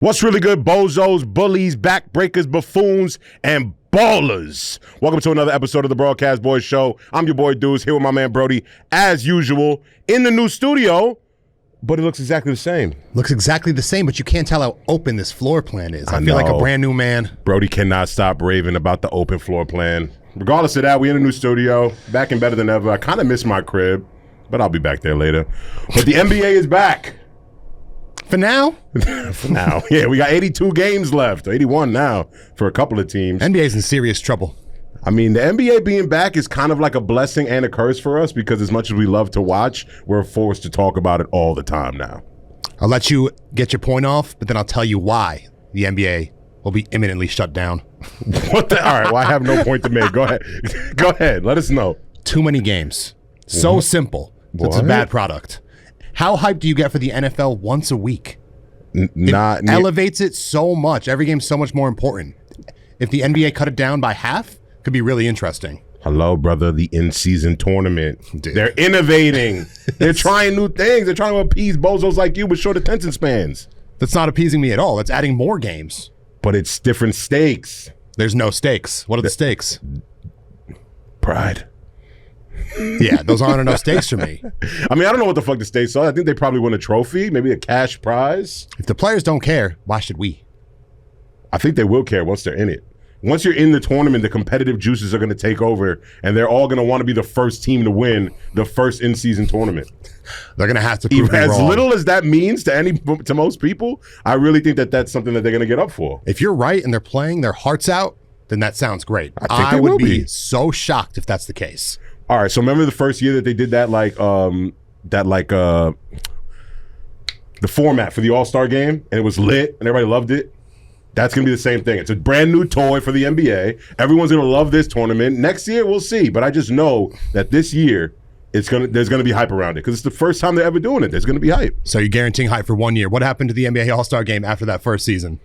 What's really good, bozos, bullies, backbreakers, buffoons, and ballers? Welcome to another episode of the Broadcast Boys Show. I'm your boy Deuce, here with my man Brody, as usual, in the new studio, but it looks exactly the same. Looks exactly the same, but you can't tell how open this floor plan is. I feel like a brand new man. Brody cannot stop raving about the open floor plan. Regardless of that, we in a new studio, back and better than ever. I kind of miss my crib, but I'll be back there later. But the NBA is back. For now? For now. Yeah, we got 82 games left, 81 now for a couple of teams. NBA's in serious trouble. I mean, the NBA being back is kind of like a blessing and a curse for us because as much as we love to watch, we're forced to talk about it all the time now. I'll let you get your point off, but then I'll tell you why the NBA will be imminently shut down. What the? All right, well, I have no point to make. Go ahead. Go ahead. Let us know. Too many games. So simple. It's a bad product. How hyped do you get for the NFL once a week? It elevates it so much. Every game's so much more important. If the NBA cut it down by half, it could be really interesting. Hello, brother. The in-season tournament. Dude. They're innovating. They're trying new things. They're trying to appease bozos like you with short attention spans. That's not appeasing me at all. That's adding more games. But it's different stakes. There's no stakes. What are the stakes? Pride. Yeah, those aren't enough stakes for me. I mean, I don't know what the fuck the stakes are. I think they probably win a trophy, maybe a cash prize. If the players don't care, why should we? I think they will care once they're in it. Once you're in the tournament, the competitive juices are going to take over, and they're all going to want to be the first team to win the first in-season tournament. They're going to have to prove as wrong. Little as that means to most people, I really think that that's something that they're going to get up for. If you're right and they're playing their hearts out, then that sounds great. I think I would be so shocked if that's the case. All right, so remember the first year that they did that, the format for the All-Star game, and it was lit, and everybody loved it? That's going to be the same thing. It's a brand new toy for the NBA. Everyone's going to love this tournament. Next year, we'll see, but I just know that this year, there's going to be hype around it because it's the first time they're ever doing it. There's going to be hype. So you're guaranteeing hype for 1 year. What happened to the NBA All-Star game after that first season?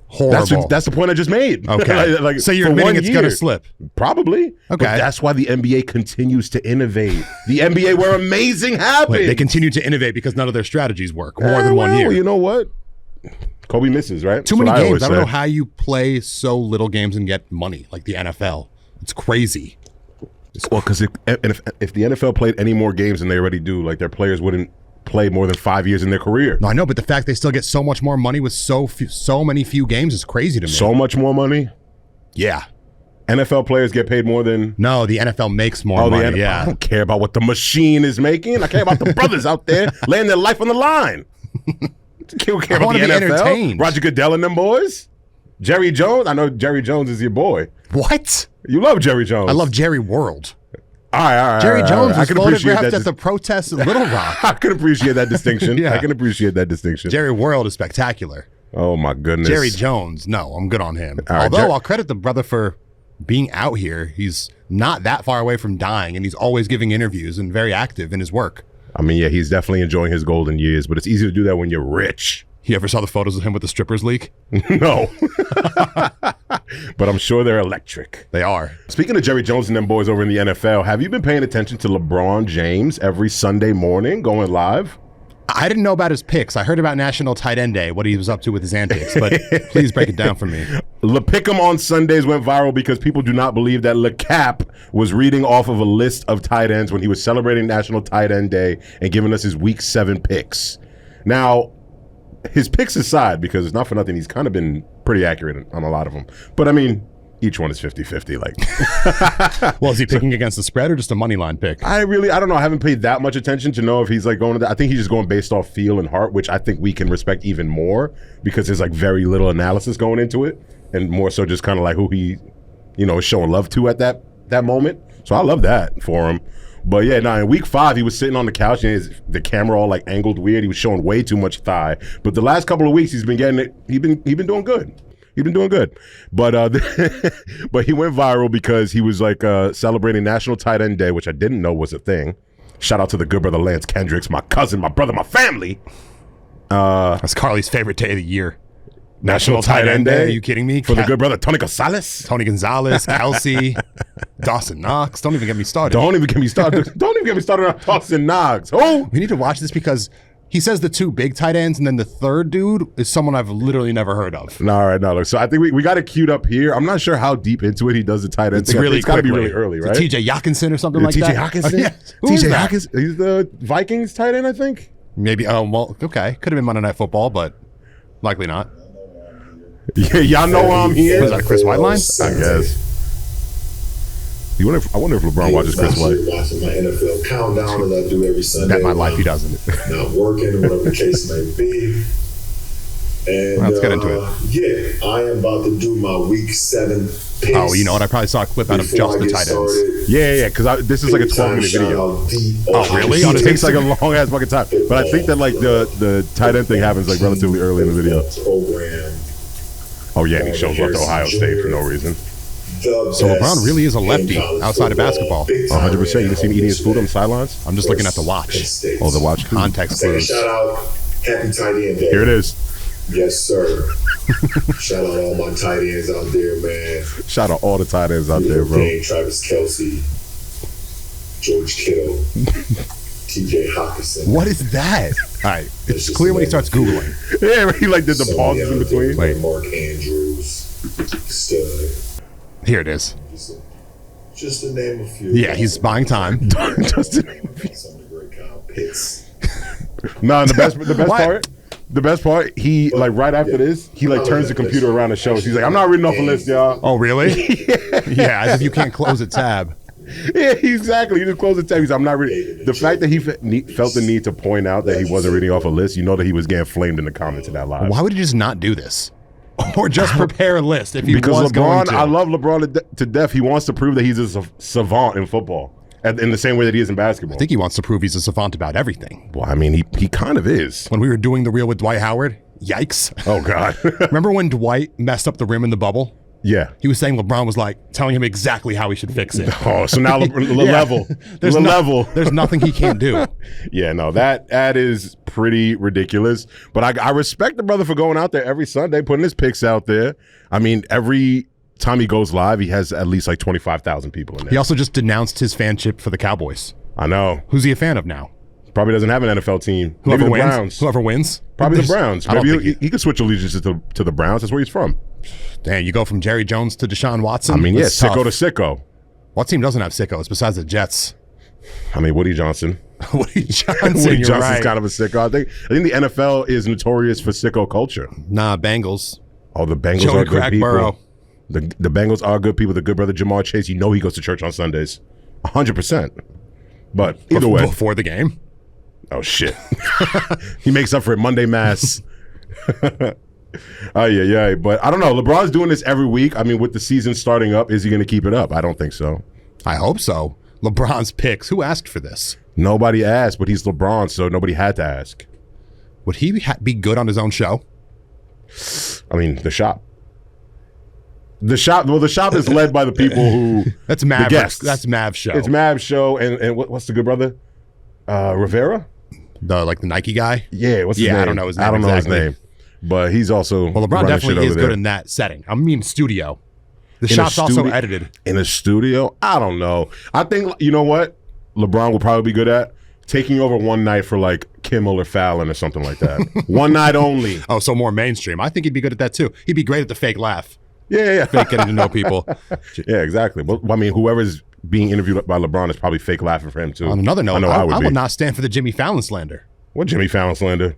Horrible. That's the point I just made. Okay. So you're admitting it's going to slip? Probably. Okay. But that's why the NBA continues to innovate. The NBA where amazing happens. Wait, they continue to innovate because none of their strategies work more than 1 year. You know what? Kobe misses, right? Too many games. I don't know how you play so little games and get money like the NFL. It's crazy. Well, because if the NFL played any more games than they already do, like their players wouldn't play more than 5 years in their career. No, I know, but the fact they still get so much more money with so many few games is crazy to me. So much more money? Yeah. NFL players get paid more than... No, the NFL makes more money, yeah. I don't care about what the machine is making. I care about the brothers out there laying their life on the line. I don't care about the NFL. Entertained. Roger Goodell and them boys. Jerry Jones. I know Jerry Jones is your boy. What? You love Jerry Jones. I love Jerry World. All right. Jerry Jones was photographed at the protests in Little Rock. I can appreciate that distinction. Yeah. I can appreciate that distinction. Jerry World is spectacular. Oh, my goodness. Jerry Jones, no, I'm good on him. All right, Although I'll credit the brother for being out here. He's not that far away from dying, and he's always giving interviews and very active in his work. I mean, yeah, he's definitely enjoying his golden years, but it's easy to do that when you're rich. You ever saw the photos of him with the strippers leak? No. But I'm sure they're electric. They are. Speaking of Jerry Jones and them boys over in the NFL, have you been paying attention to LeBron James every Sunday morning going live? I didn't know about his picks. I heard about National Tight End Day, what he was up to with his antics, but please break it down for me. LePick'em on Sundays went viral because people do not believe that LeCap was reading off of a list of tight ends when he was celebrating National Tight End Day and giving us his Week 7 picks. Now, his picks aside, because it's not for nothing, he's kind of been pretty accurate on a lot of them. But, I mean, each one is 50-50. Like, well, is he picking against the spread or just a money line pick? I don't know. I haven't paid that much attention to know if he's like going to that. I think he's just going based off feel and heart, which I think we can respect even more because there's like very little analysis going into it and more so just kind of like who he, is showing love to at that moment. So I love that for him. But yeah, in week 5, he was sitting on the couch and the camera all like angled weird. He was showing way too much thigh. But the last couple of weeks, he's been getting it. He's been doing good. He's been doing good. But but he went viral because he was like celebrating National Tight End Day, which I didn't know was a thing. Shout out to the good brother Lance Kendricks, my cousin, my brother, my family. That's Carly's favorite day of the year. National Tight End Day. Are you kidding me? For the good brother Tony Gonzalez. Kelsey, Dawson Knox. Don't even get me started. Don't even get me started on Dawson Knox. Oh, we need to watch this because He says the two big tight ends, and then the third dude is someone I've literally never heard of. No, all right, no. Look, so I think we got it queued up here. I'm not sure how deep into it he does the tight end. It's got to be really early, right? TJ Hockenson or something like TJ that. Hockenson? Yeah. Who's TJ that? Hockenson? He's the Vikings tight end, I think. Maybe. Oh, well, okay. Could have been Monday Night Football, but likely not. Yeah, y'all know why I'm here. Was that Chris Whiteline? I guess. I wonder if LeBron watches Chris White. Watching my NFL countdown as I do every Sunday. Bet my life he doesn't. Not working, whatever the case may be. And Let's get into it. Yeah, I am about to do my week 7 picks. Oh, you know what? I probably saw a clip out of just the tight ends. Yeah, because this is like a 12-minute video. Oh, really? It takes like a long ass fucking time. But I think that like the tight end thing happens like relatively early in the video. Program. Oh yeah, and he shows up to Ohio State for no reason. So LeBron really is a lefty outside of basketball. 100%. You can see him eating his food on the sidelines. I'm just looking at the watch. Oh, the watch. Context clues. Shout out, happy tight end day. Here it is. Yes, sir. Shout out all my tight ends out there, man. Shout out all the tight ends out there, bro. Travis Kelce, George Kittle, TJ Hockenson. What is that? All right, it's clear when he starts Googling. Yeah, he like did the pauses in between. Wait. Mark Andrews, stud. Here it is. Just to name a few. Yeah, he's buying time. Just to name a few. Some of the great Kyle Pitts. No, the best What? part. The best part, he like right after this, he like turns the computer around and shows. He's like, I'm not reading off a list, y'all. Oh, really? Yeah, as if you can't close a tab. Yeah, exactly. He just closed the tab. He's like, I'm not reading. The fact that he felt the need to point out that he wasn't reading off a list, you know that he was getting flamed in the comments of that live. Why would he just not do this? Or just prepare a list if he Because was going LeBron, to? I love LeBron to death. He wants to prove that he's a savant in football, in the same way that he is in basketball. I think he wants to prove he's a savant about everything. Well, I mean, he kind of is. When we were doing the reel with Dwight Howard, yikes. Oh God. Remember when Dwight messed up the rim in the bubble? Yeah. He was saying LeBron was like telling him exactly how he should fix it. Oh, so now the Yeah. level. There's the no- level. There's nothing he can't do. Yeah, no, that is pretty ridiculous. But I respect the brother for going out there every Sunday, putting his picks out there. I mean, every time he goes live, he has at least like 25,000 people in there. He also just denounced his fanship for the Cowboys. I know. Who's he a fan of now? Probably doesn't have an NFL team. Whoever Maybe the wins. Browns. Whoever wins. Probably the There's- Browns. I don't Maybe think he could switch allegiances to the Browns. That's where he's from. Damn, you go from Jerry Jones to Deshaun Watson? I mean, yeah, That's sicko tough. to sicko. What team doesn't have sickos besides the Jets? I mean, Woody Johnson. Woody Johnson, Woody you're Johnson's right. kind of a sicko. I think the NFL is notorious for sicko culture. Nah, Bengals. Oh, the Bengals Joey are good people. Crackborough. The Bengals are good people. The good brother Jamar Chase, you know he goes to church on Sundays. 100%. But either way. Before the game. Oh, shit. He makes up for it Monday Mass. Oh, yeah. But I don't know. LeBron's doing this every week. I mean, with the season starting up, is he going to keep it up? I don't think so. I hope so. LeBron's picks. Who asked for this? Nobody asked, but he's LeBron, so nobody had to ask. Would he be good on his own show? I mean, the shop. The shop is led by the people who... That's Mav. The guests. That's Mav's show. It's Mav's show, and what's the good brother? Rivera? The Nike guy. Yeah, what's his name? I don't know his name. I don't know his exactly. name. But he's also Well, LeBron running shit definitely is over good there. in that setting. I mean, studio. The In a shop's also studio- edited. In a studio? I don't know. I think, you know what LeBron will probably be good at? Taking over one night for like Kimmel or Fallon or something like that. One night only. Oh, so more mainstream. I think he'd be good at that too. He'd be great at the fake laugh. Yeah. Fake getting to know people. Yeah, exactly. But I mean, whoever's being interviewed by LeBron is probably fake laughing for him too. On another note, I know I would I be. will not stand for the Jimmy Fallon slander. What Jimmy Fallon slander?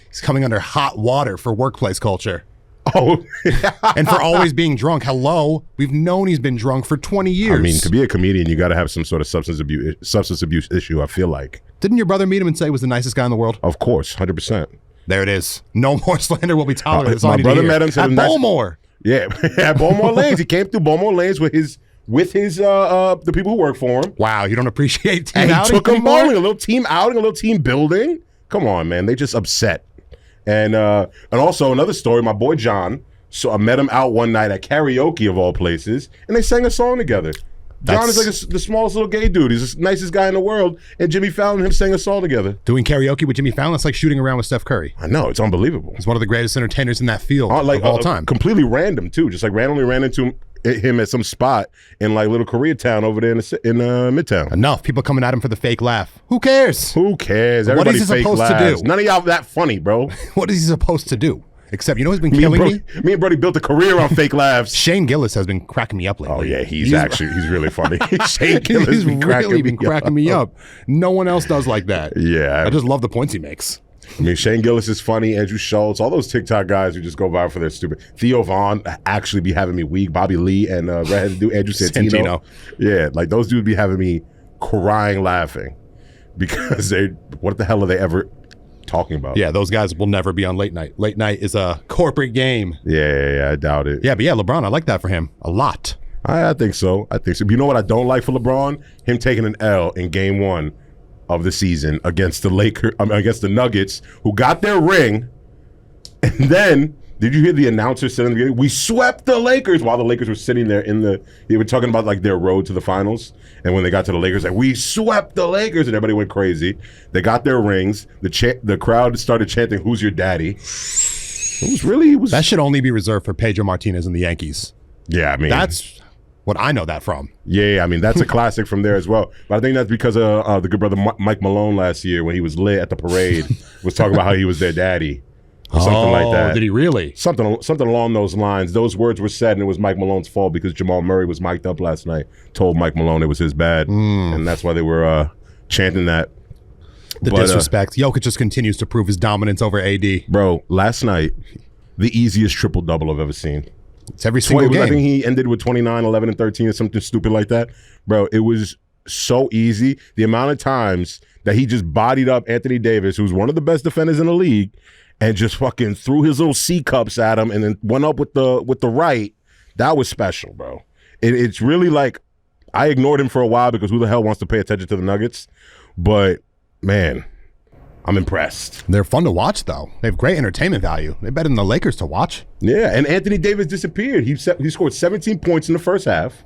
He's coming under hot water for workplace culture. Oh, And for always being drunk. Hello. We've known he's been drunk for 20 years. I mean, to be a comedian, you got to have some sort of substance abuse issue. I feel like, Didn't your brother meet him and say he was the nicest guy in the world? of course, 100%. There it is. No more slander will be tolerated. That's all my I need to brother hear. met him, said At the nice- Baltimore. Yeah, at Beaumont Lanes, he came through Beaumont Lanes with his the people who work for him. Wow, you don't appreciate team And he outings took them anymore? bowling, a little team outing, a little team building. Come on, man, they just upset. And also another story, my boy John. So I met him out one night at karaoke of all places, and they sang a song together. John is like the smallest little gay dude. He's the nicest guy in the world, and Jimmy Fallon and him sang a song together. Doing karaoke with Jimmy Fallon, it's like shooting around with Steph Curry. I know, it's unbelievable. He's one of the greatest entertainers in that field of all time. Completely random too. Just like randomly ran into him him at some spot in like little Koreatown over there in Midtown. Enough. People coming at him for the fake laugh. Who cares? Who cares? What Everybody is he fake supposed to laughs. do? None of y'all that funny, bro. What is he supposed to do? Except, you know who's been Me and, killing me? me and Brody built a career on fake laughs. Shane Gillis has been cracking me up lately. Oh yeah, he's really funny. Shane Gillis He's be really been cracking me up. No one else does like that. Yeah. I just love the points he makes. I mean, Shane Gillis is funny. Andrew Schultz, all those TikTok guys who just go viral for their stupid. Theo Vaughn actually be having me weak. Bobby Lee and redheaded dude Andrew Santino. Yeah, like those dudes be having me crying laughing because what the hell are they ever talking about? Yeah, those guys will never be on late night. Late night is a corporate game. Yeah, I doubt it. Yeah, but yeah, LeBron, I like that for him a lot. I think so. You know what I don't like for LeBron? Him taking an L in game 1 of the season against against the Nuggets, who got their ring. And then, did you hear the announcer saying, we swept the Lakers, while the Lakers were sitting there they were talking about like their road to the finals. And when they got to the Lakers, like, we swept the Lakers, and everybody went crazy. They got their rings. The crowd started chanting, who's your daddy? That should only be reserved for Pedro Martinez and the Yankees. Yeah, I mean, that's what I know that from. Yeah, I mean, that's a classic from there as well. But I think that's because of the good brother Mike Malone last year when he was lit at the parade was talking about how he was their daddy or something like that. Did he really? Something along those lines. Those words were said, and it was Mike Malone's fault because Jamal Murray was mic'd up last night, told Mike Malone it was his bad, and that's why they were chanting that. The disrespect. Jokic just continues to prove his dominance over AD. Bro, last night, the easiest triple-double I've ever seen. It's every single game. I think he ended with 29, 11, and 13 or something stupid like that. Bro, it was so easy. The amount of times that he just bodied up Anthony Davis, who's one of the best defenders in the league, and just fucking threw his little C cups at him and then went up with the right. That was special, bro. It's really like, I ignored him for a while because who the hell wants to pay attention to the Nuggets? But, man, I'm impressed. They're fun to watch, though. They have great entertainment value. They're better than the Lakers to watch. Yeah, and Anthony Davis disappeared. He scored 17 points in the first half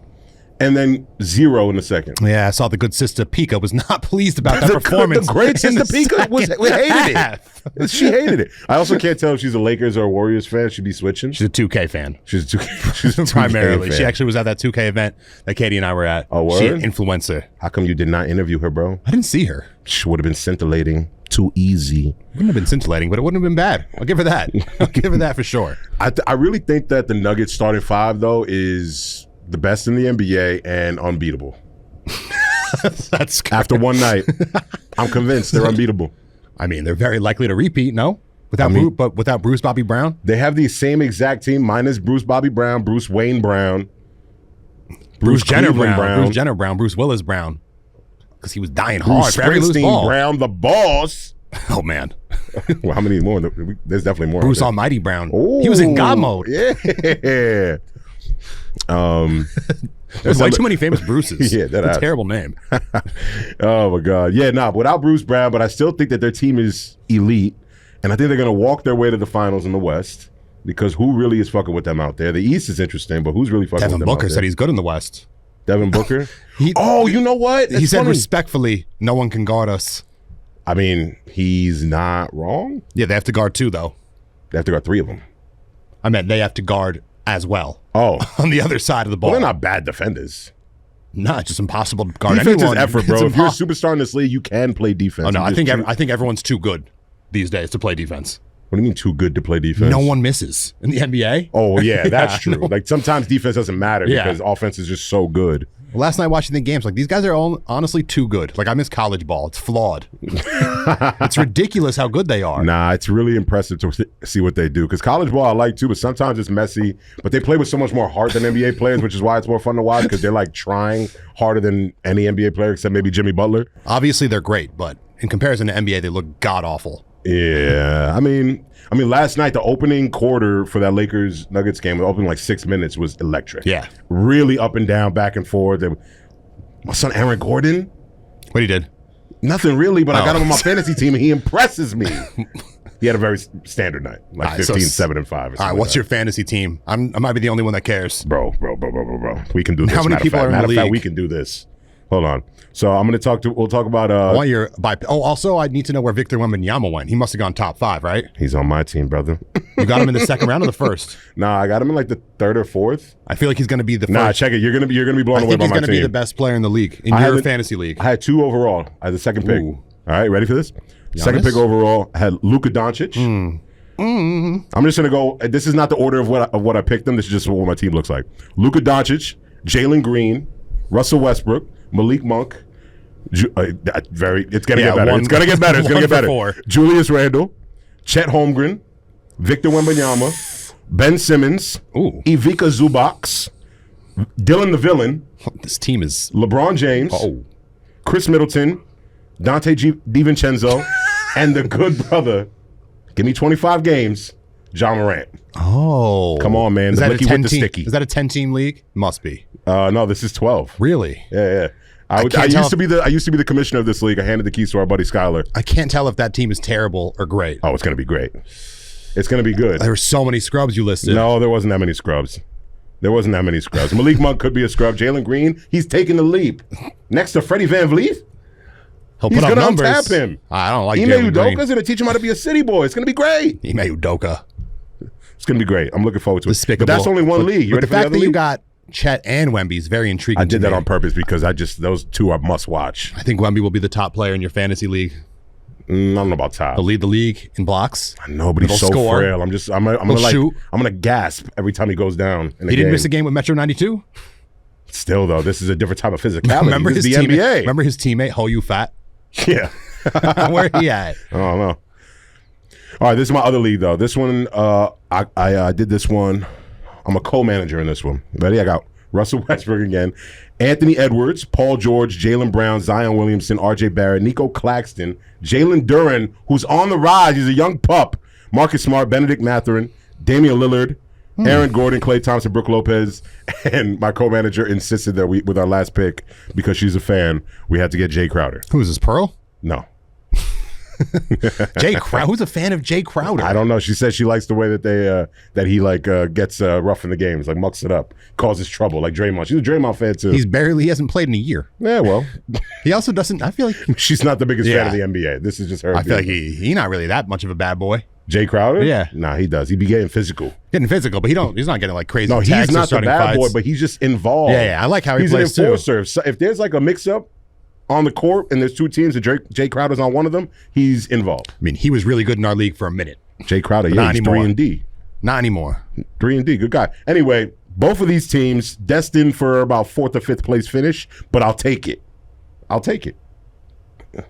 and then 0 in the second. Yeah, I saw the good sister Pika was not pleased about that performance. The great sister Pika hated it. She hated it. I also can't tell if she's a Lakers or a Warriors fan. She'd be switching. She's a 2K fan. She's a 2K primarily. fan. She actually was at that 2K event that Katie and I were at. Oh, word? She an influencer. How come you did not interview her, bro? I didn't see her. She would have been scintillating. Too easy. Wouldn't have been scintillating, but it wouldn't have been bad. I'll give her that. I'll give her that for sure. I really think that the Nuggets starting 5, though, is the best in the NBA and unbeatable. That's correct. After one night, I'm convinced they're unbeatable. I mean, they're very likely to repeat, no? Without Bruce Bobby Brown? They have the same exact team, minus Bruce Bobby Brown, Bruce Wayne Brown, Bruce Jenner Cleveland Brown, Bruce Jenner Brown, Bruce Willis Brown. Because he was dying hard for every loose ball. Brown, the boss. Oh, man. Well, how many more? There's definitely more. Bruce Almighty Brown. Ooh, he was in God mode. Yeah. There's way too many famous Bruces. Yeah, that's a terrible name. Oh, my God. Yeah, without Bruce Brown, but I still think that their team is elite, and I think they're going to walk their way to the finals in the West, because who really is fucking with them out there? The East is interesting, but who's really fucking with them Devin Booker out there? said he's good in the West. Devin Booker? You know what? He said respectfully, no one can guard us. I mean, he's not wrong. Yeah, they have to guard 2, though. They have to guard 3 of them. I meant they have to guard as well. Oh. On the other side of the ball. Well, they're not bad defenders. No, it's just impossible to guard defense anyone. Is effort, bro. If you're a superstar in this league, you can play defense. Oh, no, I think everyone's too good these days to play defense. What do you mean too good to play defense? No one misses in the NBA. Oh, yeah, that's true. No. Like, sometimes defense doesn't matter because offense is just so good. Well, last night watching the games, like, these guys are all honestly too good. Like, I miss college ball. It's flawed. It's ridiculous how good they are. Nah, it's really impressive to see what they do. Because college ball I like too, but sometimes it's messy. But they play with so much more heart than NBA players, which is why it's more fun to watch, because they're like trying harder than any NBA player except maybe Jimmy Butler. Obviously, they're great, but in comparison to NBA, they look god-awful. Yeah, I mean, last night the opening quarter for that Lakers Nuggets game, the opening like 6 minutes was electric. Yeah, really up and down, back and forth. My son Aaron Gordon, what he did? Nothing really, but I got him on my fantasy team and he impresses me. He had a very standard night, like 15, 7, and 5. All right, what's your fantasy team? I might be the only one that cares. Bro. We can do this. How many people are in the league? We can do this. Hold on. So I'm going to we'll talk about. I want your also, I need to know where Victor Wembanyama went. He must have gone top 5, right? He's on my team, brother. You got him in the second round or the first? Nah, I got him in like the third or fourth. I feel like he's going to be the first. Nah, check it. You're gonna be blown I away think by he's my going to team. be the best player in the league, in I your had- fantasy league. I had 2 overall. I had the second pick. Ooh. All right, ready for this? Second pick overall, I had Luka Doncic. I'm just gonna go. This is not the order of what I picked them. This is just what my team looks like. Luka Doncic, Jalen Green, Russell Westbrook, Malik Monk. It's gonna get better. It's gonna get better. It's gonna get better. 4. Julius Randle, Chet Holmgren, Victor Wembanyama, Ben Simmons, Ooh. Ivica Zubac, Dylan the Villain, This team is. LeBron James, Chris Middleton, Dante DiVincenzo, and the good brother. Give me 25 games, John Morant. Oh. Come on, man. Is The that a blicky with 10 the team? sticky. Is that a 10-team league? Must be. No, this is 12. Really? Yeah. I can't tell used to be the commissioner of this league. I handed the keys to our buddy Skyler. I can't tell if that team is terrible or great. Oh, it's gonna be great. It's gonna be good. There were so many scrubs you listed. No, there wasn't that many scrubs. Malik Monk could be a scrub. Jalen Green, he's taking the leap. Next to Freddie Van Vliet. He'll He's put up gonna numbers. untap him. I don't like Ime Jalen Green. Udoka's gonna teach him how to be a city boy. It's gonna be great. Ime Udoka. It's gonna be great. I'm looking forward to it. Despicable. But that's only one league. You But ready the for the fact other that you league? got Chet and Wemby is very intriguing. I did to that me. on purpose because those 2 are must watch. I think Wemby will be the top player in your fantasy league. I don't know about top. He'll lead the league in blocks. No, but he's He'll so score. frail. I'm shoot. gonna gasp every time he goes down. In He didn't miss a game with Metro 92. Still though, this is a different type of physicality. Remember This his is the teammate? NBA. Remember his teammate? Ho, you fat. Yeah. Where he at? I don't know. All right, this is my other league though. This one, I did this one. I'm a co-manager in this one. Ready? I got Russell Westbrook again, Anthony Edwards, Paul George, Jaylen Brown, Zion Williamson, R.J. Barrett, Nico Claxton, Jalen Duren, who's on the rise. He's a young pup. Marcus Smart, Benedict Mathurin, Damian Lillard, Aaron Gordon, Klay Thompson, Brooke Lopez, and my co-manager insisted that with our last pick, because she's a fan, we had to get Jay Crowder. Who is this, Pearl? No. Jay Crowder. Who's a fan of Jay Crowder? I don't know. She says she likes the way that he gets rough in the games, like mucks it up, causes trouble, like Draymond. She's a Draymond fan too. He hasn't played in a year. Yeah, well, He also doesn't. I feel like she's not the biggest Yeah. fan of the NBA. This is just her. I feel like he's not really that much of a bad boy. Jay Crowder. Yeah. Nah, he does. He be getting physical. Getting physical, but he's not getting like crazy. No, he's attacks or not the starting bad boy, fights. but he's just involved. Yeah, I like how he he's plays an too. enforcer. So if there's like a mix-up on the court and there's 2 teams and Jay Crowder's on one of them, he's involved. I mean, he was really good in our league for a minute. Jay Crowder, not he's anymore. 3-and-D. Not anymore. 3-and-D, good guy. Anyway, both of these teams destined for about 4th or 5th place finish, but I'll take it. Well,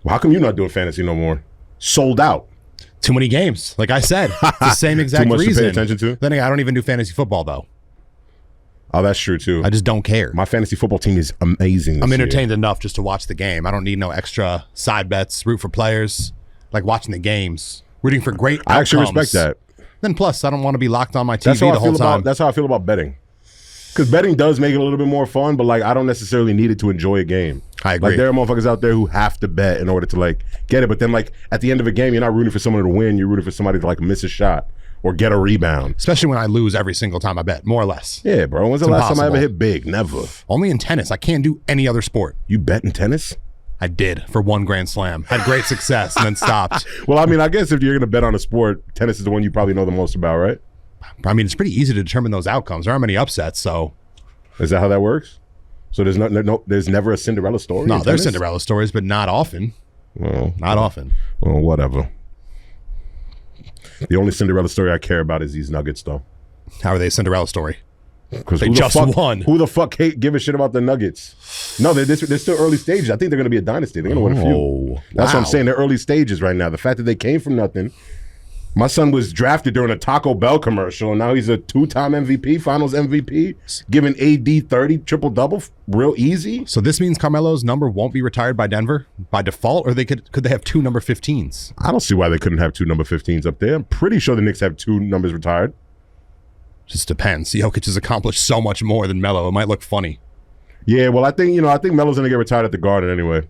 how come you're not doing fantasy no more? Sold out. Too many games. Like I said, it's the same exact Too much reason. to pay attention to? Then again, I don't even do fantasy football though. Oh, that's true too. I just don't care. My fantasy football team is amazing. I'm this year. entertained enough just to watch the game. I don't need no extra side bets, root for players, like watching the games, rooting for great outcomes. I actually respect that. Then plus, I don't want to be locked on my TV That's how the I whole feel time. about. That's how I feel about betting. Because betting does make it a little bit more fun, but like I don't necessarily need it to enjoy a game. I agree. Like there are motherfuckers out there who have to bet in order to like get it, but then like at the end of a game, you're not rooting for someone to win. You're rooting for somebody to like miss a shot or get a rebound. Especially when I lose every single time I bet, more or less. Yeah, bro. When's the It's last time I ever impossible. hit big? Never. Only in tennis. I can't do any other sport. You bet in tennis? I did for 1 Grand Slam. Had great success and then stopped. Well, I mean, I guess if you're gonna bet on a sport, tennis is the one you probably know the most about, right? I mean, it's pretty easy to determine those outcomes. There aren't many upsets, so Is that how that works? So there's never a Cinderella story. no, in there's tennis? Cinderella stories, but not often. Well, Not often. well, whatever. The only Cinderella story I care about is these Nuggets, though. How are they a Cinderella story? Because They just won. Who the fuck give a shit about the Nuggets? No, they're still early stages. I think they're going to be a dynasty. They're going to win a few. Oh, That's what I'm wow. saying. They're early stages right now. The fact that they came from nothing. My son was drafted during a Taco Bell commercial, and now he's a 2-time MVP, Finals MVP, giving AD 30 triple-double real easy. So this means Carmelo's number won't be retired by Denver by default, or could they have 2 number 15s? I don't see why they couldn't have 2 number 15s up there. I'm pretty sure the Knicks have 2 numbers retired. Just depends. Jokic has accomplished so much more than Melo. It might look funny. Yeah, well, I think Melo's going to get retired at the Garden anyway.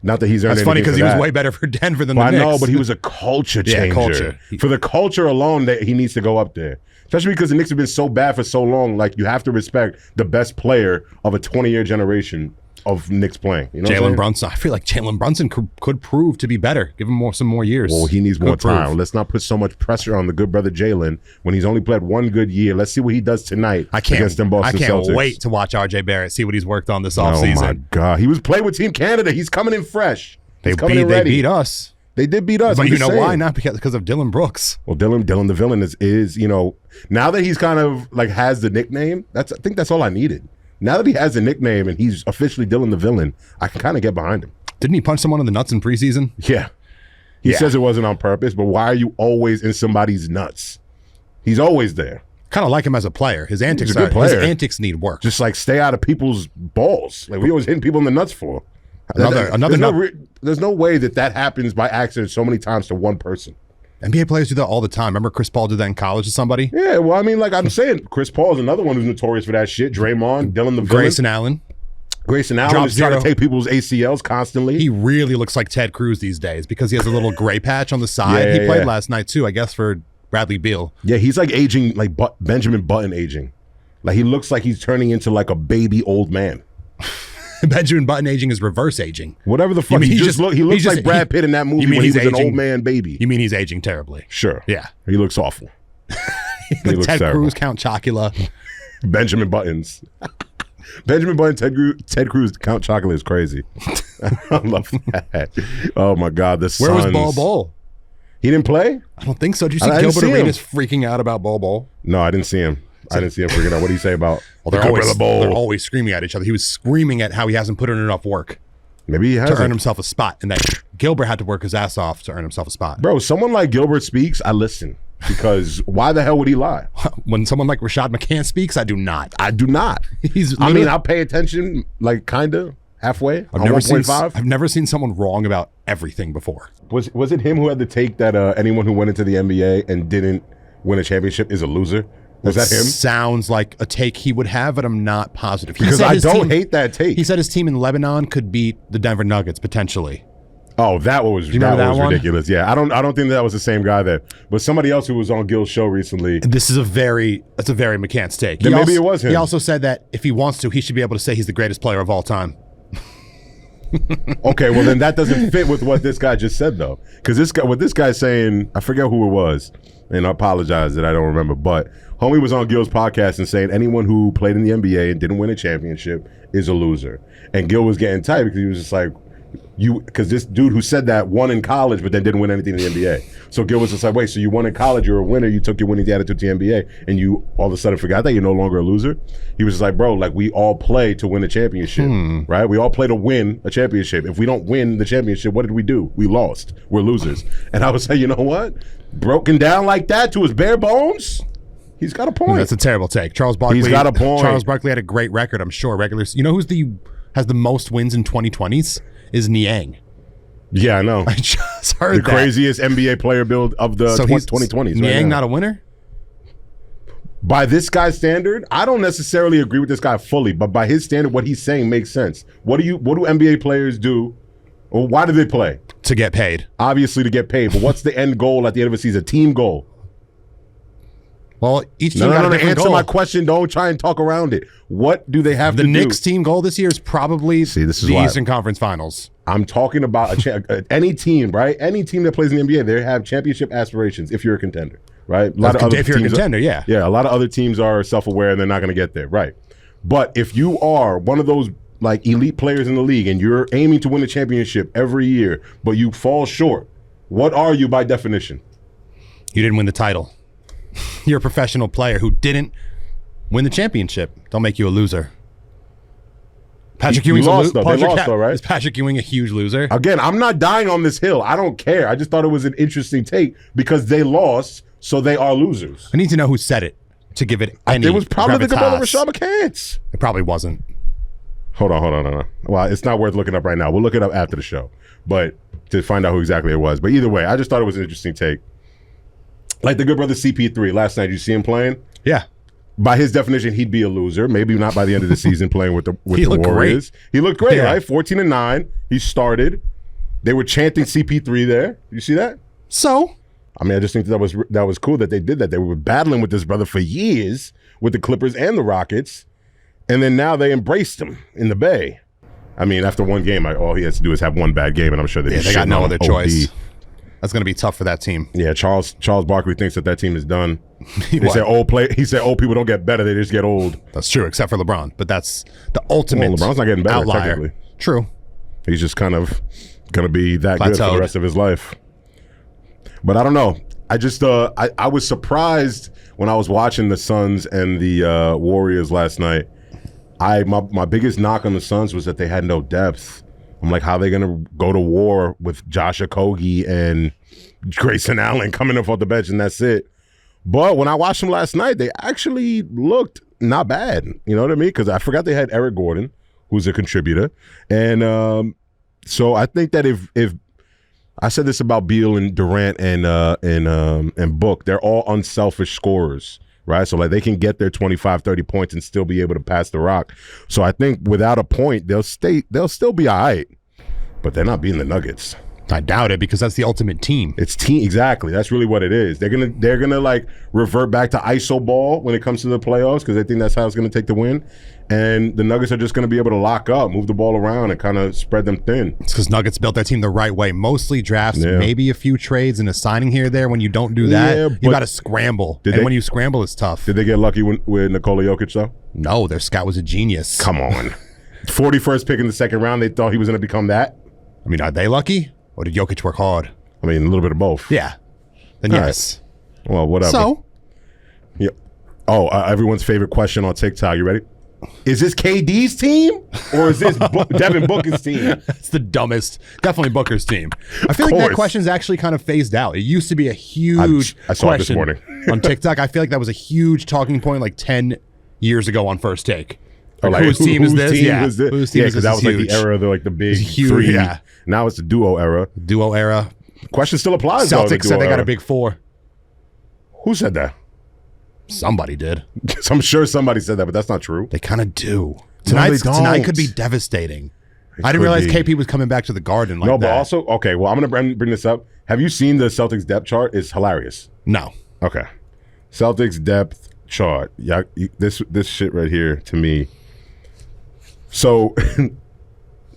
Not that he's earned That's funny anything because for he was that. way better for Denver than Well, I the Knicks. know, but he was a culture Yeah, changer. culture. For the culture alone, that he needs to go up there. Especially because the Knicks have been so bad for so long. Like, you have to respect the best player of a 20-year generation of Knicks playing. You know what I'm Jalen saying? Brunson. I feel like Jalen Brunson could prove to be better. Give him some more years. Well, he needs more Could prove. time. Let's not put so much pressure on the good brother Jalen when he's only played one good year. Let's see what he does tonight against them Boston Celtics. Wait to watch RJ Barrett, see what he's worked on this Oh offseason. my God. He was playing with Team Canada. He's coming in fresh. They He's coming in beat ready. us. They did beat us. But I'm you just know why? saying. Not because of Dylan Brooks. Well, Dylan the villain is now that he's kind of like has the nickname, I think that's all I needed. Now that he has a nickname and he's officially Dylan the villain, I can kind of get behind him. Didn't he punch someone in the nuts in preseason? Yeah. He says it wasn't on purpose, but why are you always in somebody's nuts? He's always there. Kind of like him as a player. His antics He's a good player. His antics need work. Just like stay out of people's balls. Like we always hitting people in the nuts for. There's no way that happens by accident so many times to one person. NBA players do that all the time. Remember Chris Paul did that in college to somebody? Yeah, well, I mean, like I'm saying, Chris Paul is another one who's notorious for that shit. Draymond, Dylan the villain. Grayson Allen. Grayson Allen Drop is trying to zero. take people's ACLs constantly. He really looks like Ted Cruz these days because he has a little gray patch on the side. Yeah, he played yeah. last night too, I guess, for Bradley Beal. Yeah, he's like aging like Benjamin Button aging. Like he looks like he's turning into like a baby old man. Benjamin Button aging is reverse aging. Whatever the fuck. mean He he's looks just- like Brad Pitt in that movie mean when he he's was an aging- old man baby. You mean he's aging terribly? Sure. Yeah. He looks awful. He looks Ted terrible. Cruz, Count Chocula. Benjamin Buttons. Benjamin Button, Ted Cruz, Count Chocolate is crazy. I love that. Oh my God, the Where was Suns. Bol Bol? He didn't play? I don't think so. Did you see I didn't Gilbert see him. Arenas freaking out about Bol Bol? No, I didn't see him. I didn't see him freaking out. What do you say about Well, the they're always, Gorilla Bowl? they're always screaming at each other. He was screaming at how he hasn't put in enough work Maybe he to earn hasn't. himself a spot, and that Gilbert had to work his ass off to earn himself a spot. Bro, someone like Gilbert speaks, I listen. Because why the hell would he lie? When someone like Rashad McCann speaks, I do not. I do not. He's I mean, literally- I'll pay attention, like kind of halfway. I've on never seen 1.5. I've never seen someone wrong about everything before. Was it him who had to take that anyone who went into the NBA and didn't win a championship is a loser? Was that him? Sounds like a take he would have, but I'm not positive. He Because said I his don't team- hate that take. He said his team in Lebanon could beat the Denver Nuggets potentially. Oh, that was remember that one? ridiculous. Yeah, I don't think that was the same guy there, but somebody else who was on Gil's show recently. That's a very McCann's take. Then He maybe also- it was him. He also said that if he wants to, he should be able to say he's the greatest player of all time. Okay, well then that doesn't fit with what this guy just said though, because what this guy's saying, I forget who it was, and I apologize that I don't remember, but homie was on Gil's podcast and saying anyone who played in the NBA and didn't win a championship is a loser, and Gil was getting tight because he was just like, because this dude who said that won in college but then didn't win anything in the NBA. So Gil was just like, wait, so you won in college, you're a winner, you took your winning attitude to the NBA, and you all of a sudden forgot that you're no longer a loser? He was just like, bro, like we all play to win a championship, right? We all play to win a championship. If we don't win the championship, what did we do? We lost. We're losers. And I would say, you know what? Broken down like that to his bare bones, he's got a point. That's a terrible take. Charles Barkley. He's got a point. Charles Barkley had a great record, I'm sure. You know has the most wins in 2020s is Niang. Yeah, I know. I just heard The that. craziest NBA player build of the So he's 2020s. Niang right now. not a winner? By this guy's standard, I don't necessarily agree with this guy fully, but by his standard, what he's saying makes sense. What do NBA players do? Or why do they play? To get paid. Obviously to get paid, but what's the end goal at the end of a season? Team goal. Well, each team No, got a different answer goal. my question. Don't try and talk around it. What do they have The to Knicks do? team goal this year is probably See, this is the why- Eastern Conference Finals. I'm talking about any team, right? Any team that plays in the NBA, they have championship aspirations if you're a contender, right? A lot of other If you're a teams contender, yeah. Yeah, a lot of other teams are self-aware and they're not going to get there, right? But if you are one of those like elite players in the league and you're aiming to win a championship every year, but you fall short, what are you by definition? You didn't win the title. You're a professional player who didn't win the championship. Don't make you a loser. Patrick You Ewing's lost, though. They Patrick lost, though, right? Is Patrick Ewing a huge loser? Again, I'm not dying on this hill. I don't care. I just thought it was an interesting take because they lost, so they are losers. I need to know who said it to give it any It was probably the good brother gravitas. Rashad McCants. It probably wasn't. Hold on. Well, it's not worth looking up right now. We'll look it up after the show, but to find out who exactly it was. But either way, I just thought it was an interesting take. Like the good brother CP3 last night. You see him playing? Yeah. By his definition, he'd be a loser. Maybe not by the end of the season playing with the He looked Warriors. He looked great, Yeah. right? 14-9. He started. They were chanting CP3 there. You see that? So I mean, I just think that was cool that they did that. They were battling with this brother for years with the Clippers and the Rockets, and then now they embraced him in the Bay. I mean, after one game, all he has to do is have one bad game, and I'm sure They got no other choice. That's going to be tough for that team. Yeah, Charles Barkley thinks that team is done. He What? said old people don't get better; they just get old. That's true, except for LeBron. But that's the ultimate LeBron's not getting better, outlier. technically. True. He's just kind of going to be that good for Plateaued. the rest of his life. But I don't know. I just I was surprised when I was watching the Suns and the Warriors last night. My biggest knock on the Suns was that they had no depth. I'm like, how are they going to go to war with Josh Okogie and Grayson Allen coming off the bench and that's it? But when I watched them last night, they actually looked not bad. You know what I mean? Because I forgot they had Eric Gordon, who's a contributor. And so I think that if I said this about Beal and Durant and Book, they're all unselfish scorers. Right, so like they can get their 25, 30 points and still be able to pass the rock. So I think without a point, they'll still be all right, but they're not beating the Nuggets. I doubt it because that's the ultimate team. It's team exactly. That's really what it is. They're gonna like revert back to ISO ball when it comes to the playoffs because they think that's how it's gonna take to win. And the Nuggets are just gonna be able to lock up, move the ball around, and kind of spread them thin. It's because Nuggets built their team the right way. Mostly drafts, Yeah. maybe a few trades and a signing here or there. When you don't do that, Yeah, you but got to scramble. And they- when you scramble, it's tough. Did they get lucky with Nikola Jokic though? No, their scout was a genius. Come on, 41st pick in the second round. They thought he was gonna become that. I mean, are they lucky? Or did Jokic work hard? I mean, a little bit of both. Yeah. Then All yes. Well, whatever. So, Yeah. Oh, everyone's favorite question on TikTok. You ready? Is this KD's team or is this Devin Booker's team? it's the dumbest. Definitely Booker's team. I feel like that course. question's actually kind of phased out. It used to be a huge I saw it this question morning. on TikTok. I feel like that was a huge talking point like 10 years ago on First Take. Like, Like, whose team is this? Yeah. was this? Whose team Yeah, is because this? that is was like huge. the era of the big huge, three. yeah. Now it's the duo era. Duo era. Question still applies. though, the Celtics said they duo got a era. big four. Who said that? Somebody did. I'm sure somebody said that, but that's not true. They kind of do. they Tonight don't. could be devastating. I could didn't realize be. KP was coming back to the Garden like No, that. but also, okay, well, I'm going to bring this up. Have you seen the Celtics depth chart? It's hilarious. No. Okay. Celtics depth chart. Yeah, this shit right here to me. So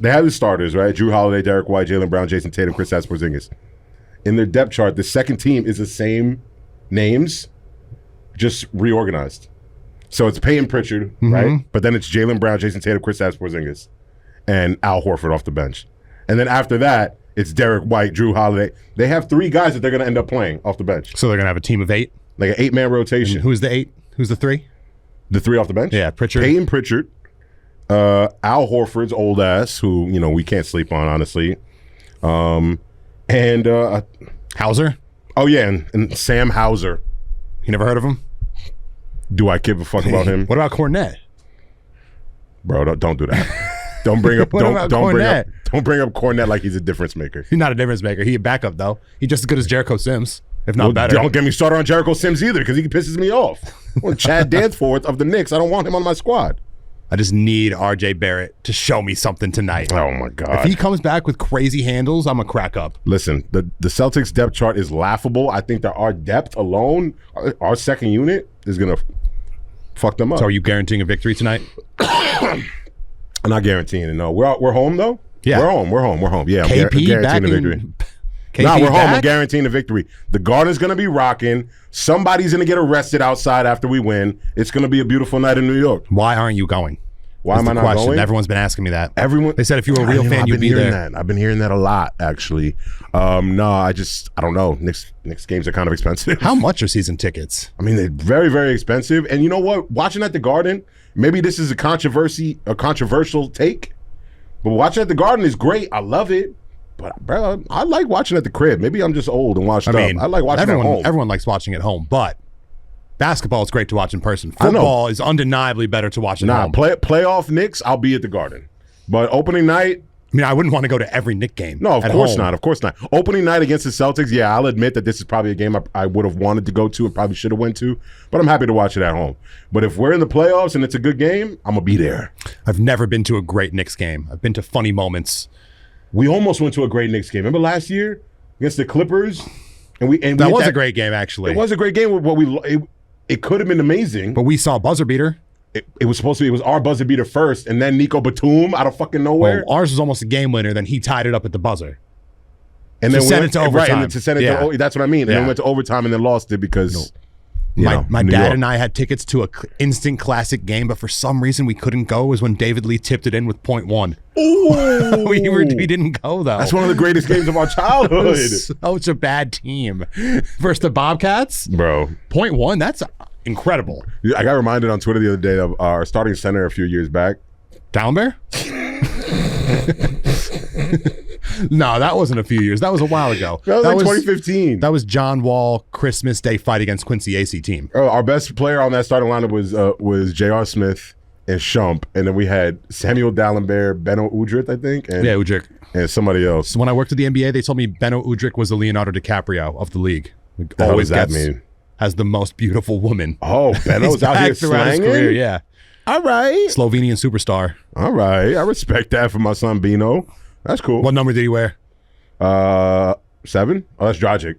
they have the starters, right? Drew Holiday, Derek White, Jaylen Brown, Jason Tatum, Kristaps Porzingis. In their depth chart, the second team is the same names, just reorganized. So it's Peyton Pritchard, right? But then it's Jaylen Brown, Jason Tatum, Kristaps Porzingis, and Al Horford off the bench. And then after that, it's Derek White, Drew Holiday. They have three guys that they're going to end up playing off the bench, So they're going to have a team of 8. like an 8-man rotation. Who's the 8? Who's the 3? The three off the bench? Yeah, Pritchard. Peyton Pritchard, Al Horford's old ass, who, we can't sleep on, honestly. And, Hauser? oh, yeah, and Sam Hauser. You never heard of him? Do I give a fuck about him? What about Cornette? Bro, don't do that. Don't bring up What about don't bring up Cornette? don't bring up Cornette like he's a difference maker. He's not a difference maker. He's a backup, though. He's just as good as Jericho Sims, if not better. Don't get me started on Jericho Sims either, because he pisses me off. Well, Chad Danforth of the Knicks, I don't want him on my squad. I just need RJ Barrett to show me something tonight. Oh my god. If he comes back with crazy handles, I'm a crack up. Listen, the Celtics depth chart is laughable. I think that our depth alone, our second unit, is gonna fuck them up. So are you guaranteeing a victory tonight? I'm not guaranteeing it. No, we're home though. Yeah. we're home. Yeah, I'm KP back guaranteeing the in. victory. KP Nah, we're home. I'm back? guaranteeing the victory. The Garden's gonna be rocking. Somebody's gonna get arrested outside after we win. It's gonna be a beautiful night in New York. Why aren't you going? Why am That's I the not question. going? Everyone's been asking me that. Everyone. They said if you were a real fan, I've you'd been be hearing there. that. I've been hearing that a lot, actually. No, I don't know. Knicks games are kind of expensive. How much are season tickets? I mean, they're very, very expensive. And you know what? Watching at the Garden, maybe this is a controversial take, but watching at the Garden is great. I love it. But bro, I like watching at the crib. Maybe I'm just old and washed I mean, up. I like watching everyone, at home. Everyone likes watching at home, but basketball is great to watch in person. I know. Football is undeniably better to watch at home. Playoff Knicks, I'll be at the Garden. But opening night, I mean, I wouldn't want to go to every Knick game. no, of at course home. not. Of course not. Opening night against the Celtics, yeah, I'll admit that this is probably a game I would have wanted to go to and probably should have went to, but I'm happy to watch it at home. But if we're in the playoffs and it's a good game, I'm going to be there. I've never been to a great Knicks game. I've been to funny moments. We almost went to a great Knicks game. Remember last year against the Clippers? And we That hit was a great game, actually. It was a great game. It could have been amazing. But we saw a buzzer beater. it was supposed to be, it was our buzzer beater first, and then Nico Batum out of fucking nowhere. Well, ours was almost a game winner. Then he tied it up at the buzzer. And to then send it to overtime. Right, and then to send it Yeah. to, that's what I mean. And Yeah. then went to overtime and then lost it because My New dad York. and I had tickets to a instant classic game, but for some reason we couldn't go. Was when David Lee tipped it in with .1. Ooh. we didn't go though. That's one of the greatest games of our childhood. Such a bad team versus the Bobcats. Bro. .1. That's incredible. I got reminded on Twitter the other day of our starting center a few years back. Downbear? No, that wasn't a few years. That was a while ago. That was like 2015. That was John Wall Christmas Day fight against Quincy AC team. Our best player on that starting lineup was J.R. Smith and Shump, and then we had Samuel Dallenberg, Benno Udrith, I think, and Yeah, Udrich. and somebody else. So when I worked at the NBA, they told me Benno Udrich was the Leonardo DiCaprio of the league. The hell does that mean? Has the most beautiful woman. Oh, Benno's out here throughout his slanging? career. Yeah, All right. Slovenian superstar. All right. I respect that for my son Bino. That's cool. What number did he wear? 7? Oh, that's Dragic.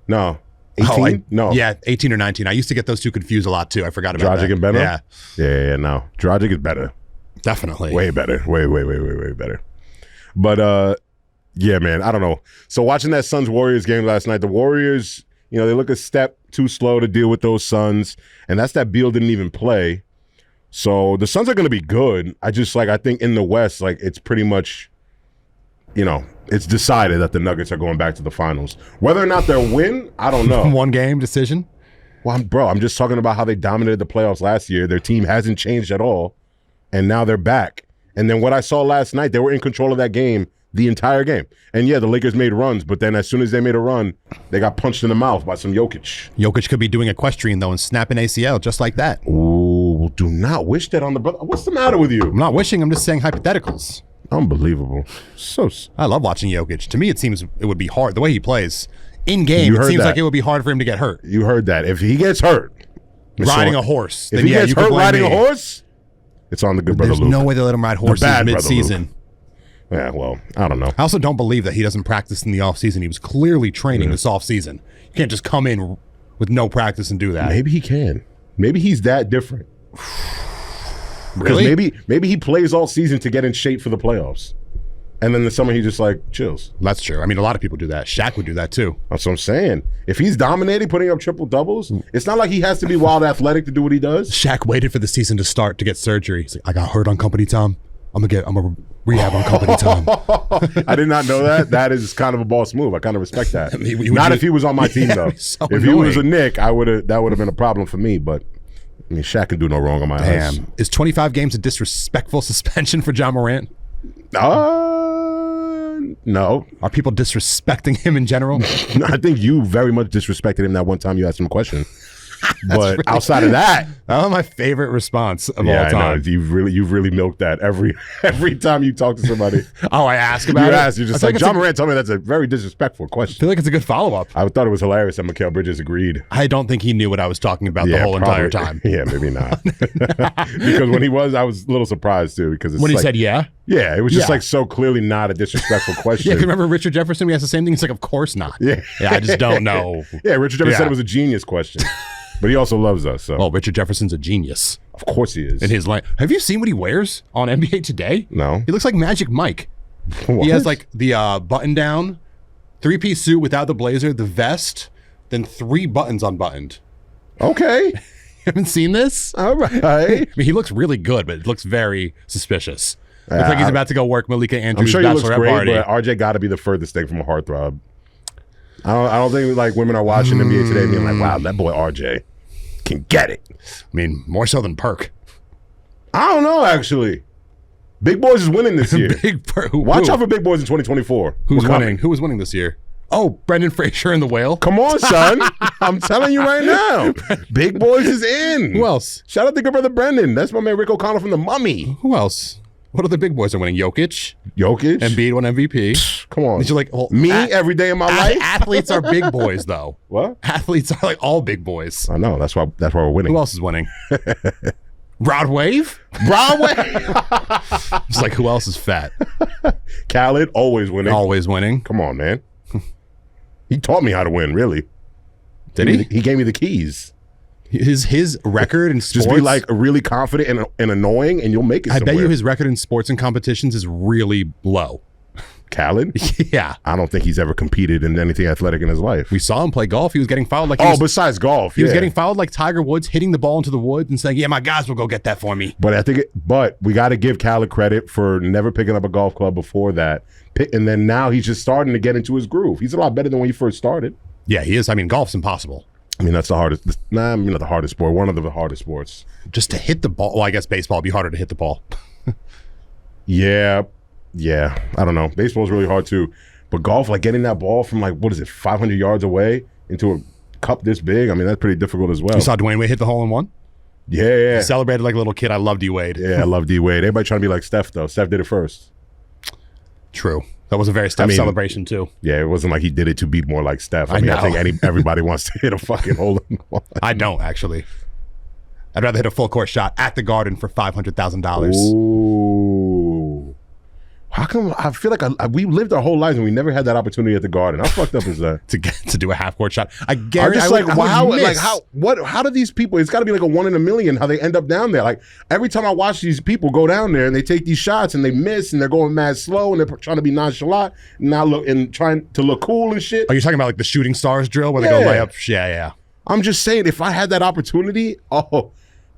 No. 18? Oh, No. Yeah, 18 or 19. I used to get those two confused a lot too. I forgot about Dragic that. and Benno? Yeah, Yeah, no. Dragic is better. definitely. Way better. Way better. But yeah, man, I don't know. So watching that Suns Warriors game last night, the Warriors, they look a step too slow to deal with those Suns, and that's that Beal didn't even play. So the Suns are going to be good. I think in the West, it's pretty much, it's decided that the Nuggets are going back to the finals. Whether or not they'll win, I don't know. One game decision. Well, I'm just talking about how they dominated the playoffs last year. Their team hasn't changed at all, and now they're back. And then what I saw last night, they were in control of that game the entire game. And yeah, the Lakers made runs, but then as soon as they made a run, they got punched in the mouth by some Jokic. Jokic could be doing equestrian though and snapping ACL just like that. Ooh, do not wish that on the brother. What's the matter with I'm you? not wishing. I'm just saying hypotheticals. Unbelievable. I love watching Jokic. To me, it seems it would be hard. The way he plays in game, You it heard seems that. like it would be hard for him to get hurt. You heard that. If he gets hurt, Riding a horse. If then he yeah, gets you could hurt blame riding me. a horse, it's on the good brother There's Luke. no way they let him ride horses bad brother mid-season. Yeah, well, I don't know. I also don't believe that he doesn't practice in the offseason. He was clearly training this offseason. You can't just come in with no practice and do that. Maybe he can. Maybe he's that different. Because Really? maybe he plays all season to get in shape for the playoffs. And then the summer he just chills. That's true. I mean, a lot of people do that. Shaq would do that too. That's what I'm saying. If he's dominating, putting up triple doubles, it's not like he has to be wild athletic to do what he does. Shaq waited for the season to start to get surgery. He's like, I got hurt on company time. I'm gonna rehab on company time. I did not know that. That is kind of a boss move. I kind of respect that. Not if he was on my team though. so if he was a annoying. Knick, that would have been a problem for me. But I mean, Shaq can do no wrong on my eyes. Damn. Is 25 games a disrespectful suspension for John Morant? No. Are people disrespecting him in general? No, I think you very much disrespected him that one time you asked him a question. But outside of that, That was my favorite response of all I know time. you've really milked that every time you talk to somebody. Oh, I ask about You it. ask, you're just I feel like it's John a- Morant told me that's a very disrespectful I question. feel like it's a good follow-up. I thought it was hilarious that Mikal Bridges agreed. I don't think he knew what I was talking about the whole entire probably. time. Yeah, maybe not. Because when he was, I was a little surprised too. Because it's When he like- said yeah? yeah, it was just Yeah. so clearly not a disrespectful Yeah, question. 'cause remember Richard Jefferson? We asked the same thing. He's like, of course not. Yeah. I just don't know. Yeah, Richard Jefferson Yeah. said it was a genius question, but he also loves us. So Well, Richard Jefferson's a genius of course he is. in his line. Have you seen what he wears on NBA Today? No. He looks like Magic Mike. What? He has like the button-down, three-piece suit without the blazer, the vest, then 3 buttons unbuttoned. Okay. You haven't seen this? All right. I mean, he looks really good, but it looks very suspicious. Looks like he's about to go work Malika I'm Andrews' sure he looks bachelorette great, party. but RJ got to be the furthest thing from a heartthrob. I don't think women are watching NBA today being like, wow, that boy RJ can get it. I mean, more so than Perk. I don't know, actually. Big Boys is winning this year. Big Perk. Watch out for Big Boys in 2024. Who's We're coming. winning? Who was winning this year? Oh, Brendan Fraser and the Whale. Come on, son. I'm telling you right now. Big Boys is in. Who else? Shout out to good brother Brendan. That's my man Rick O'Connell from The Mummy. Who else? What other big boys are winning? Jokic. Jokic. Embiid won MVP. Come on. Did you like well, Me every day of my life? Athletes are big boys, though. What? Athletes are like all big boys. I know. That's why we're winning. Who else is winning? Rod Wave? Broadway. It's like who else is fat? Khaled always winning. Always winning. Come on, man. He taught me how to win, really. Did he? He gave me the keys. His record in sports. Just be like really confident and annoying, and you'll make it. I bet somewhere. you his record in sports and competitions is really low. Khaled. Yeah. I don't think he's ever competed in anything athletic in his life. We saw him play golf. He was getting fouled like Besides golf, he was getting fouled like Tiger Woods, hitting the ball into the woods and saying, "Yeah, my guys will go get that for me." But we got to give Khaled credit for never picking up a golf club before that, and then now he's just starting to get into his groove. He's a lot better than when he first started. Yeah, he is. I mean, golf's impossible. I mean, that's the hardest. Nah, I mean, not the hardest sport. One of the hardest sports. Just to hit the ball. Well, I guess baseball would be harder to hit the ball. Yeah. I don't know. Baseball's really hard too. But golf, like getting that ball from 500 yards away into a cup this big, I mean, that's pretty difficult as well. You saw Dwayne Wade hit the hole in one? Yeah. He celebrated like a little kid. I love D Wade. Yeah, I love D Wade. Everybody trying to be like Steph, though. Steph did it first. True. That was a very Steph celebration too. Yeah, it wasn't like he did it to be more like Steph. I know. think everybody wants to hit a fucking hole in one. I don't, actually. I'd rather hit a full court shot at the Garden for $500,000. Ooh. How come I feel like we lived our whole lives and we never had that opportunity at the Garden? How fucked up is that? to do a half court shot. I I'm guarantee. just how do these people? It's got to be like a 1 in a million how they end up down there. Like every time I watch these people go down there and they take these shots and they miss and they're going mad slow and they're trying to be nonchalant and trying to look cool and shit. Are you talking about like the shooting stars drill where they go layup? Yeah. I'm just saying, if I had that opportunity, I don't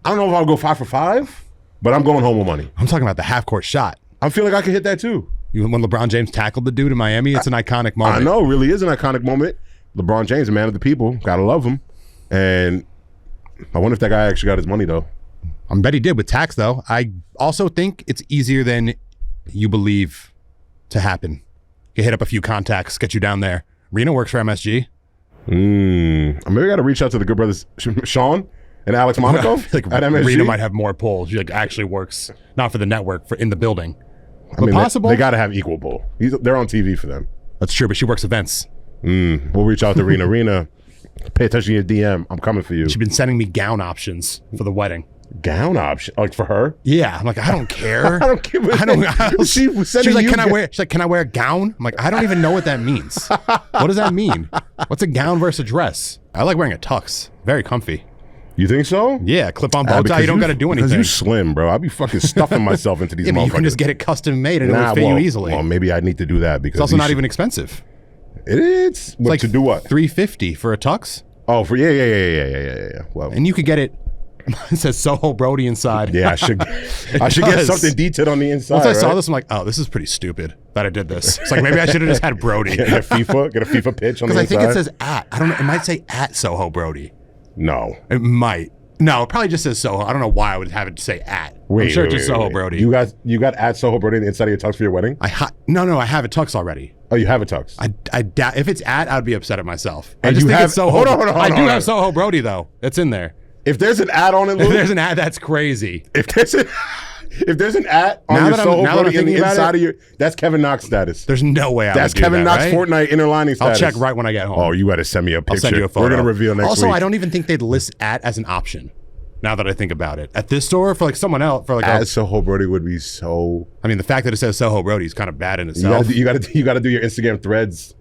know if I'll go 5 for 5, but I'm going home with money. I'm talking about the half court shot. I feel like I could hit that too. When LeBron James tackled the dude in Miami, it's an iconic moment. I know, it really is an iconic moment. LeBron James, a man of the people, gotta love him. And I wonder if that guy actually got his money though. I bet he did with tax though. I also think it's easier than you believe to happen. You hit up a few contacts, get you down there. Rena works for MSG. Maybe I got to reach out to the good brothers Sean and Alex Monaco like at MSG. Rena might have more pull. She actually works not for the network, for in the building. I mean, possible. They got to have equal pull. They're on TV for them. That's true, but she works events. We'll reach out to Rena. Rena, pay attention to your DM. I'm coming for you. She's been sending me gown options for the wedding. Gown option, like for her? Yeah, I'm like, I don't care. I don't care. She's like, can I wear a gown? I'm like, I don't even know what that means. What does that mean? What's a gown versus a dress? I like wearing a tux. Very comfy. You think so? Yeah, clip-on bow tie. You don't got to do anything. Because you slim, bro. I'll be fucking stuffing myself into these motherfuckers. You can just get it custom made and it would fit you easily. Well, maybe I need to do that because it's also not even expensive. It's like to do what? $350 for a tux. Oh, for yeah. Well, and you could get it. It says Soho Brody inside. Yeah, I should get something detailed on the inside. Once I saw this, I'm like, oh, this is pretty stupid that I did this. It's like maybe I should have just had Brody. Get a FIFA pitch on the inside. Because I think it says at. I don't know. It might say at Soho Brody. No. It might. No, it probably just says Soho. I don't know why I would have it say at. I'm sure it's just Soho Brody. You got at Soho Brody on the inside of your tux for your wedding? No, I have a tux already. Oh, you have a tux? If it's at, I'd be upset at myself. And I just think it's Soho. Hold on. I do have Soho Brody though. It's in there. If there's an ad on it, Luke, if there's an ad, that's crazy. If there's an ad on your Soho Brody in the inside of your, that's Kevin Knox status. There's no way I would do that. That's Kevin Knox right? Fortnite interlining status. I'll check right when I get home. Oh, you got to send me a picture. I'll send you a photo. We're gonna reveal next week. Also, I don't even think they'd list at as an option. Now that I think about it, at this store for like someone else for like at Soho Brody would be so. I mean, the fact that it says Soho Brody is kind of bad in itself. You got to do your Instagram threads.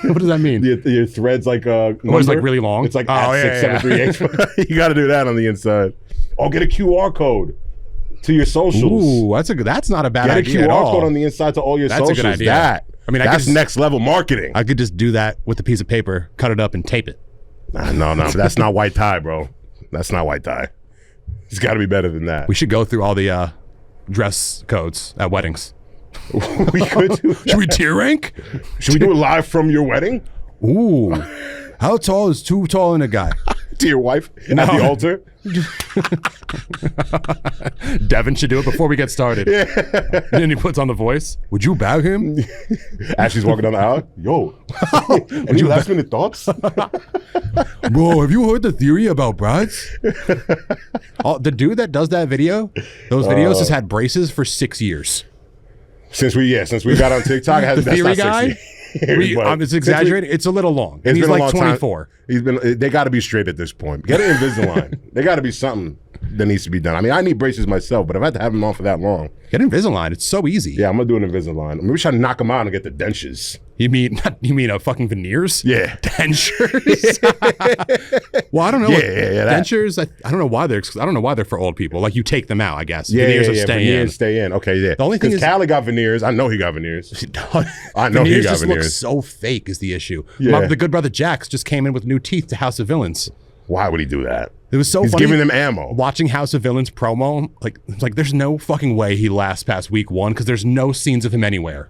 What does that mean? Your threads like it's like really long. It's like at 6738. You got to do that on the inside. Oh, get a QR code to your socials. Ooh, that's not a bad idea. Get a QR code on the inside to all your socials. That's a good idea. That's next level marketing. I could just do that with a piece of paper, cut it up, and tape it. No, that's not white tie, bro. That's not white tie. It's got to be better than that. We should go through all the dress codes at weddings. We could do that. Should we tier rank? Should we do it live from your wedding? Ooh. How tall is too tall in a guy? To your wife at the altar? Devin should do it before we get started. Yeah. And then he puts on the voice. Would you bag him? As she's walking down the aisle. Yo. Any last minute thoughts? Bro, have you heard the theory about brides? The dude that does that video, those videos has had braces for 6 years. Since we got on TikTok, the theory guy. It's exaggerated. It's a little long. And he's like 24. They got to be straight at this point. Get an Invisalign. They got to be something that needs to be done. I mean, I need braces myself, but if I had to have them on for that long, get Invisalign. It's so easy. Yeah, I'm gonna do an Invisalign. Maybe we should knock them out and get the dentures. You mean a fucking veneers? Yeah. Dentures. Well, I don't know. Yeah, that. Dentures. I don't know why they're for old people. Like you take them out, I guess. Veneers are staying in. Veneers stay in. Okay, yeah. The only thing is Callie got veneers. I know he got veneers. I know he Veneers got just look veneers. so fake is the issue. Yeah. The good brother Jax just came in with new teeth to House of Villains. Why would he do that? It was so He's funny. giving them ammo. Watching House of Villains promo, like there's no fucking way he lasts past week 1 because there's no scenes of him anywhere.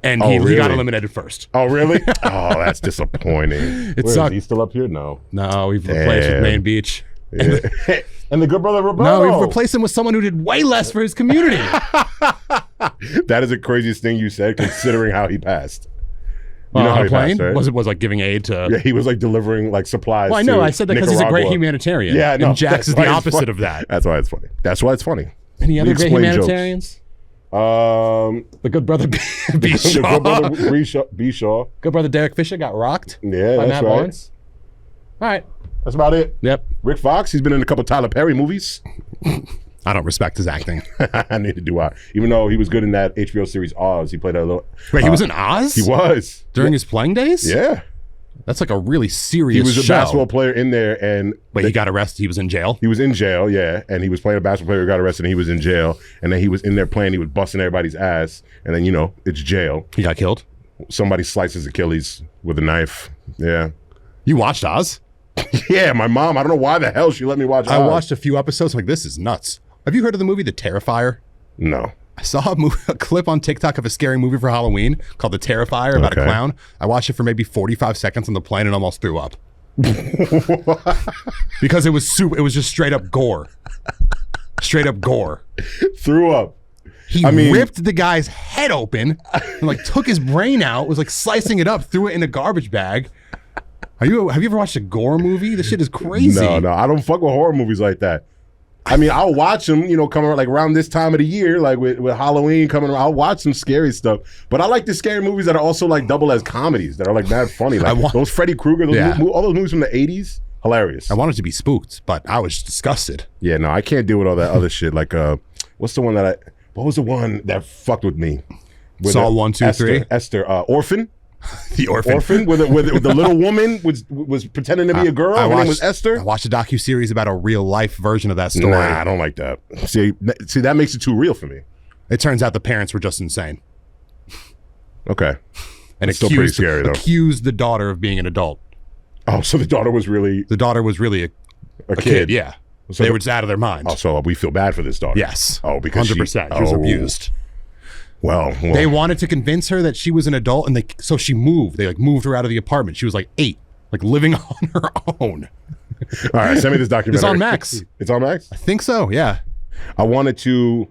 And he got really? eliminated first. Oh, really? Oh, that's disappointing. It Where sucked. Is he still up here? No. No, we've replaced with Damn. Main Beach. Yeah. And the good brother Roberto. No, we've replaced him with someone who did way less for his community. That is the craziest thing you said, considering how he passed. You know On how a he plane? passed, right? Was like giving aid to... Yeah, he was like delivering like supplies. Well, I know. to I said that because he's a great Nicaragua. humanitarian. Yeah, no, and Jax that's is why the it's opposite funny. of that. That's why it's funny. That's why it's funny. Any other great Explain jokes. humanitarians? The The good brother B. good Shaw. brother B. Shaw. Good brother Derek Fisher got rocked Yeah, by that's Matt right. Barnes. All right. That's about it. Yep. Rick Fox, he's been in a couple Tyler Perry movies. I don't respect his acting. I need to do even though he was good in that HBO series Oz, he played a little. Wait, he was in Oz? He was During his playing days? Yeah, That's like a really serious he was a show. basketball player in there, and Wait, he got arrested. He was in jail? he was in jail. Yeah, and he was playing a basketball player who got arrested, and he was in jail, and then he was in there playing. He was busting everybody's ass, and then it's jail. He got killed? Somebody slices Achilles with a knife. Yeah, You watched Oz? yeah. My mom, I don't know why the hell she let me watch. I Oz. watched a few episodes. I'm like, this is nuts. Have you heard of the movie The Terrifier? No. I saw a clip on TikTok of a scary movie for Halloween called The Terrifier about a Okay. clown. I watched it for maybe 45 seconds on the plane and almost threw up. Because it was just straight up gore. Straight up gore. Threw up. He I mean- ripped the guy's head open and like took his brain out, was like slicing it up, threw it in a garbage bag. Have you ever watched a gore movie? This shit is crazy. No, I don't fuck with horror movies like that. I mean, I'll watch them, coming around, like around this time of the year, like with Halloween coming around. I'll watch some scary stuff. But I like the scary movies that are also like double as comedies that are like mad funny. Like those Freddy Krueger, all those movies from the 80s, hilarious. I wanted to be spooked, but I was disgusted. Yeah, no, I can't deal with all that other shit. Like, what's the one what was the one that fucked with me? Saw 1, 2, 3? Esther, Orphan. The Orphan. Orphan, with the little woman was pretending to be a girl. Her name was Esther. I watched a docuseries about a real life version of that story. Nah, I don't like that. See, that makes it too real for me. It turns out the parents were just insane Okay. and It's still pretty scary, though. accused the daughter of being an adult. Oh, so the daughter was really The daughter was really a kid. Yeah, they were just out of their minds. Oh, so we feel bad for this daughter. Yes. Oh, because 100%. She was abused. Well, They wanted to convince her that she was an adult, and so she moved. They moved her out of the apartment. She was like 8, living on her own. all right, send me this documentary. It's on Max. It's on Max? I think so. Yeah. I wanted to,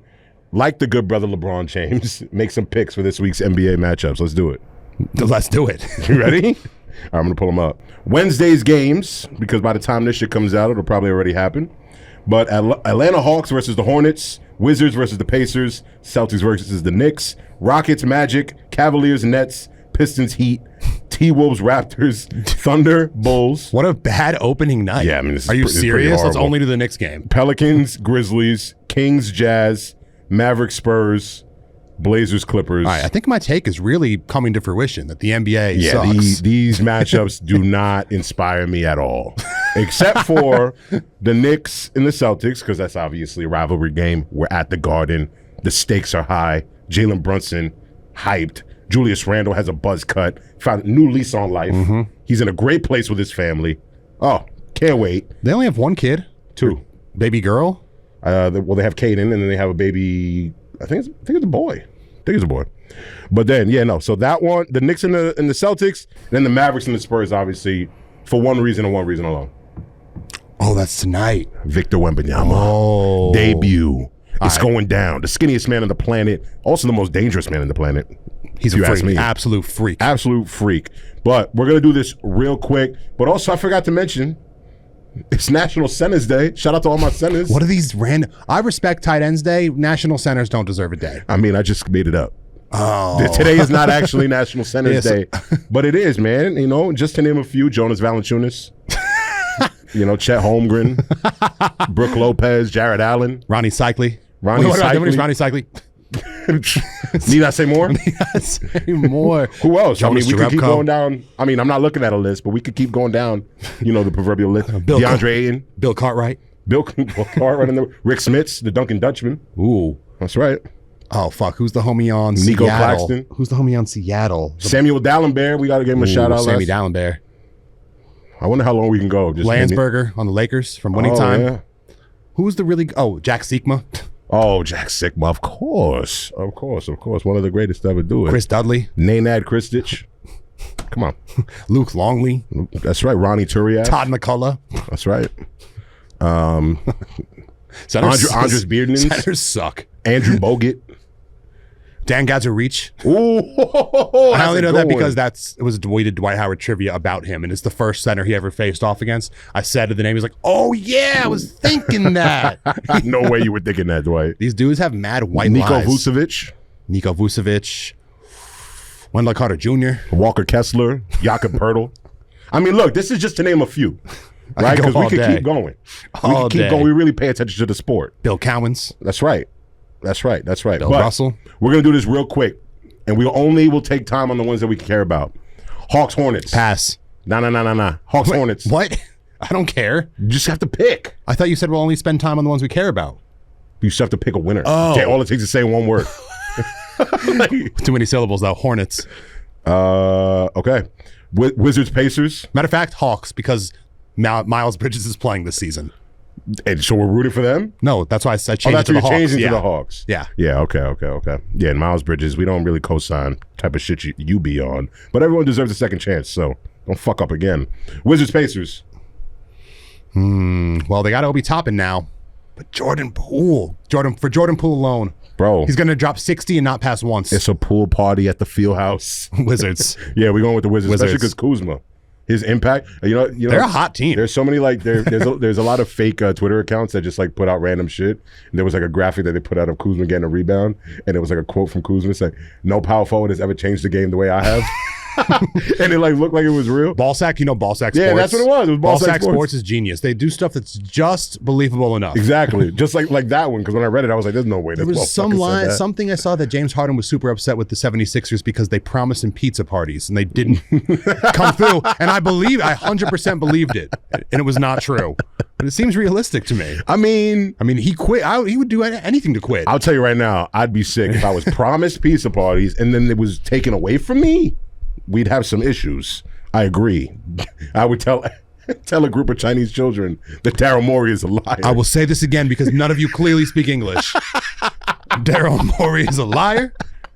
like the good brother LeBron James, make some picks for this week's NBA matchups. Let's do it. Let's do it. You ready? All right, I'm going to pull them up. Wednesday's games, because by the time this shit comes out, it'll probably already happen. But Atlanta Hawks versus the Hornets, Wizards versus the Pacers, Celtics versus the Knicks, Rockets Magic, Cavaliers Nets, Pistons Heat, T-Wolves Raptors, Thunder Bulls, What a bad opening night. Yeah, I mean, this is Are you pretty serious? Let's horrible. only do the Knicks game. Pelicans Grizzlies, Kings Jazz, Mavericks Spurs, Blazers Clippers. All right, I think my take is really coming to fruition that the NBA Yeah, sucks. these matchups do not inspire me at all, except for the Knicks and the Celtics, because that's obviously a rivalry game. We're at the Garden. The stakes are high. Jalen Brunson, hyped. Julius Randle has a buzz cut. Found a new lease on life. He's in a great place with his family. Oh, can't wait. They only have one kid, 2. baby girl. They have Caden, and then they have a baby. I think it's a boy. But then, so that one, the Knicks and the Celtics, then the Mavericks and the Spurs, obviously, for one reason and one reason alone. Oh, that's tonight. Victor Wembanyama. Debut. It's going down. The skinniest man on the planet. Also the most dangerous man on the planet. He's if you a ask freak. me. Absolute freak. Absolute freak. But we're going to do this real quick. But also, I forgot to mention, it's National Centers Day. Shout out to all my centers. What are these random? I respect tight ends day. National centers don't deserve a day. I mean, I just made it up. Oh, Today is not actually National Centers Yes. Day, but it is, man. Just to name a few: Jonas Valanciunas, Chet Holmgren, Brooke Lopez, Jared Allen, Ronnie Cycli. Ronnie What about Cycli. Ronnie Cycli? Need I say more? Say more. Who else? I mean, Thomas we could keep Jerebko. going down. I mean, I'm not looking at a list, but we could keep going down. The proverbial list. Bill DeAndre Ayton, Bill Cartwright. Bill Cartwright, in there. Rick Smits, the Duncan Dutchman. Ooh. That's right. Oh, fuck. Who's the homie on Nico Seattle? Claxton. Who's the homie on Seattle? Samuel Dallenberg. We got to give him a shout out. Sammy Dallenberg. I wonder how long we can go. Just Landsberger on the Lakers from Winning Oh, Time. yeah. Who's the really... Oh, Jack Sikma. Oh, Jack Sikma, of course. One of the greatest to ever do it. Chris Dudley. Nenad Kristich. Come on. Luke Longley. That's right. Ronnie Turiaf. Todd McCullough. That's right. Centers, Andres Bearden. Centers suck. Andrew Bogut. Dan Gadzuric. Ooh, I only know that because it was we did Dwight Howard trivia about him, and it's the first center he ever faced off against. I said the name, he's like, "Oh yeah, I was thinking that." No way you were thinking that, Dwight. These dudes have mad white Niko lies. Vucevic, Niko Vucevic, Wendell Carter Jr. Walker Kessler, Jakob Pertl. I mean, look, this is just to name a few, right? go Because we all could day. keep going. All day. We really pay attention to the sport. Bill Cowens, That's right. Bill But Russell. we're gonna do this real quick, and we only will take time on the ones that we care about. Hawks Hornets. Pass. Nah. Hawks Hornets. What? I don't care. You just have to pick. I thought you said we'll only spend time on the ones we care about. You just have to pick a winner. Oh. Okay, all it takes is saying one word. Too many syllables though. Hornets. Okay. Wizards Pacers. Matter of fact, Hawks, because Miles Bridges is playing this season. And so we're rooting for them? No, that's why I said Oh, change it that's to what the you're Hawks. changing Yeah. to the Hawks. Yeah. Yeah, okay. Yeah, and Miles Bridges, we don't really co-sign type of shit you be on. But everyone deserves a second chance, so don't fuck up again. Wizards Pacers. Well, they got Obi Toppin now, but Jordan Poole alone, Bro, he's gonna drop 60 and not pass once. it's a pool party at the field house. Wizards. Yeah, we're going with the Wizards, especially Wizards. because Kuzma. His impact, you know, They're a hot team. There's so many there's a lot of fake Twitter accounts that just like put out random shit. And there was like a graphic that they put out of Kuzma getting a rebound, and it was like a quote from Kuzma saying, "No power forward has ever changed the game the way I have." And it like looked like it was real. Ballsack, Ballsack Sports. Yeah, that's what it was. It was Ballsack Sports. Sports is genius. They do stuff that's just believable enough. Exactly, just like that one. Because when I read it, I was like, "There's no way." There was something I saw that James Harden was super upset with the 76ers because they promised him pizza parties and they didn't come through. And I 100% believed it. And it was not true. But it seems realistic to me. I mean, He quit. He would do anything to quit. I'll tell you right now, I'd be sick if I was promised pizza parties and then it was taken away from me. We'd have some issues. I agree. I would tell a group of Chinese children that Daryl Morey is a liar. I will say this again because none of you clearly speak English. Daryl Morey is a liar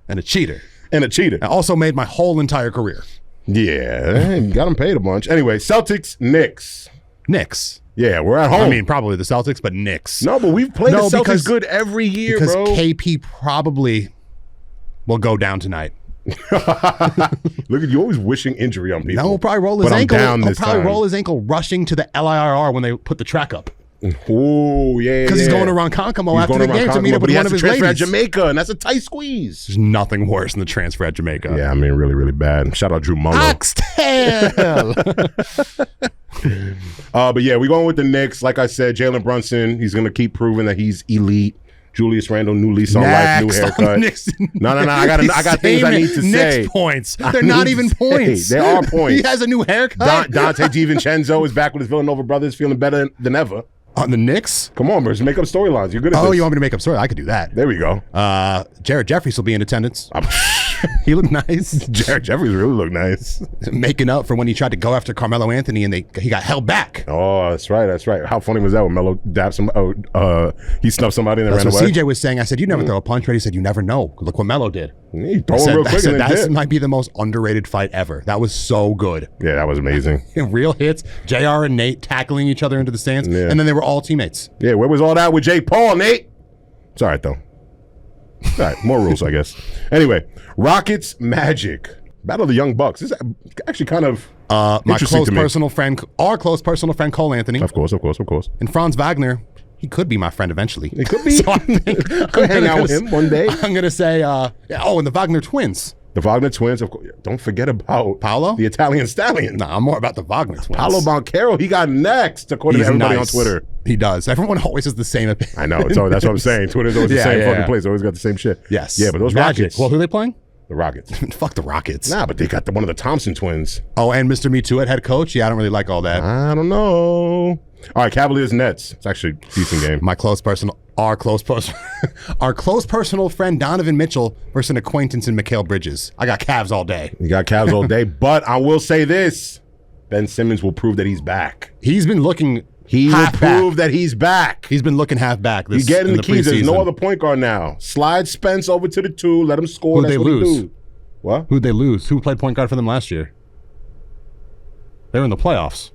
and a cheater. And a cheater. I also made my whole entire career. Yeah, got him paid a bunch. Anyway, Celtics, Knicks. Knicks. Yeah, we're at home. I mean, probably the Celtics, but Knicks. no, but we've played the Celtics because- good every year, Because bro. KP probably will go down tonight. Look at you, always wishing injury on people. No, he'll probably roll his But I'm ankle. down He'll this probably time. roll his ankle rushing to the LIRR when they put the track up. Oh, yeah. Because he's yeah. going to Ronkonkoma He's after going the to game to Ronkonkoma, meet up but with he one has of to his transfer ladies. at Jamaica, and that's a tight squeeze. There's nothing worse than the transfer at Jamaica. Yeah, I mean, really, really bad. Shout out Drew Mungo. Oxtail. But yeah, we're going with the Knicks. Like I said, Jalen Brunson, he's going to keep proving that he's elite. Julius Randle, new lease on life, new Next on haircut. Knicks. No. I got things I need to Knicks say. points. I They're not need even to say. points. They are points. He has a new haircut. Dante DiVincenzo is back with his Villanova brothers, feeling better than ever. On the Knicks? Come on, bro. Just make up storylines. You're good at Oh, this. you want me to make up story? I could do that. There we go. Jared Jeffries will be in attendance. He looked nice. Jared Jeffries really look nice. Making up for when he tried to go after Carmelo Anthony and he got held back. Oh, that's right. That's right. How funny was that when Melo dapped some? He snuffed somebody and then That's ran what away. CJ was saying. I said, you never throw a punch, right? He said, you never know. Look what Melo did. He throw I him said, real quick and then that dip. might be the most underrated fight ever. That was so good. Yeah, that was amazing. Real hits. JR and Nate tackling each other into the stands. Yeah. And then they were all teammates. Yeah, where was all that with Jake Paul, Nate? It's all right, though. All right, more rules, I guess. Anyway, Rockets, Magic. Battle of the Young Bucks. This is actually kind of My interesting close to me. personal friend, our close personal friend Cole Anthony, Of course. and Franz Wagner. He could be my friend eventually. It could be. So I think Could hang out with him one day. I'm gonna say, and the Wagner twins. The Wagner twins, of course. Don't forget about Paolo? the Italian stallion. Nah, I'm more about the Wagner twins. Paolo Boncaro, he got next, according He's to everybody nice. on Twitter. He does. Everyone always has the same opinion. I know. So that's what I'm saying. Twitter's always the Yeah, same yeah, fucking yeah. place. Always got the same shit. Yes. Yeah, but those Magic. Rockets. Well, who are they playing? The Rockets. Fuck the Rockets. Nah, but they got one of the Thompson twins. Oh, and Mr. Me Too at head coach. Yeah, I don't really like all that. I don't know. All right, Cavaliers Nets. It's actually a decent game. Our close personal friend Donovan Mitchell versus an acquaintance in Mikal Bridges. I got Cavs all day. You got Cavs all day, but I will say this: Ben Simmons will prove that he's back. He's been looking. He will half prove back. that he's back. He's been looking half back. He's This getting in the keys. There's no preseason. other point guard now. Slide Spence over to the 2. Let him score. Who'd That's they what he lose? do. What? Who'd they lose? Who played point guard for them last year? They were in the playoffs.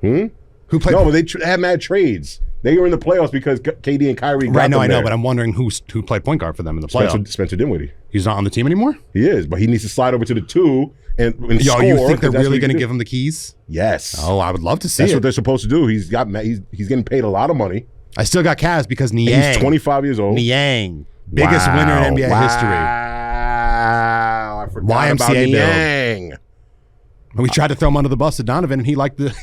Who played? No, but they had mad trades. They were in the playoffs because KD and Kyrie got Right, no, them I know, there. but I'm wondering who played point guard for them in the playoffs. Spencer Dinwiddie. He's not on the team anymore? He is, but he needs to slide over to the 2 and Yo, score. you think they're 'cause that's really what going to he give do. him the keys? Yes. Oh, I would love to see That's it. what they're supposed to do. He's getting paid a lot of money. I still got Cavs because Niang. He's 25 years old. Niang. Biggest winner in NBA history. Wow. I forgot YMCA about bill. Niang. We tried to throw him under the bus to Donovan, and he liked the.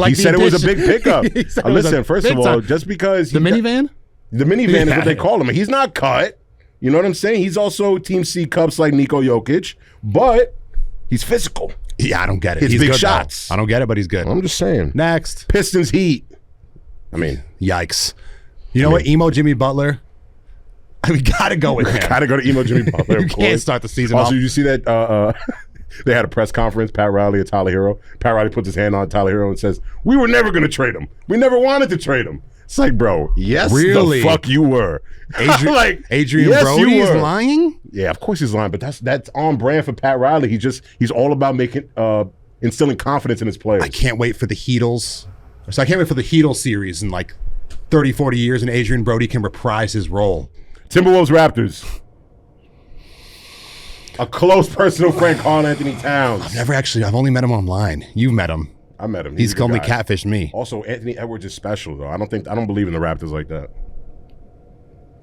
He said it was a big pickup. He said it was a Listen, first of big all, time. just because The minivan? the minivan is Yeah. what they call him. He's not cut. You know what I'm saying? He's also Team C cups like Niko Jokic, but he's physical. Yeah, I don't get it. Hits He's big good, though. shots. I don't get it, but he's good. I'm just saying. Next. Pistons Heat. I mean, Yikes. You know what? Emo Jimmy Butler. We got to go with him. gotta go to emo Jimmy Butler. You of can't course. start the season Also, off. you see that they had a press conference, Pat Riley and Tyler Hero. Pat Riley puts his hand on Tyler Hero and says, "We were never going to trade him. We never wanted to trade him." It's like, bro, yes, Really? the fuck you were. Adrian yes, Brody you is were. lying? Yeah, of course he's lying, but that's on brand for Pat Riley. He's all about making instilling confidence in his players. I can't wait for the Heatles. So I can't wait for the Heatles series in like 30, 40 years, and Adrian Brody can reprise his role. Timberwolves Raptors. A close personal friend, Karl Anthony Towns. I've only met him online. You've met him. I met him. He's a good only guy. catfished me. Also, Anthony Edwards is special though. I don't believe in the Raptors like that.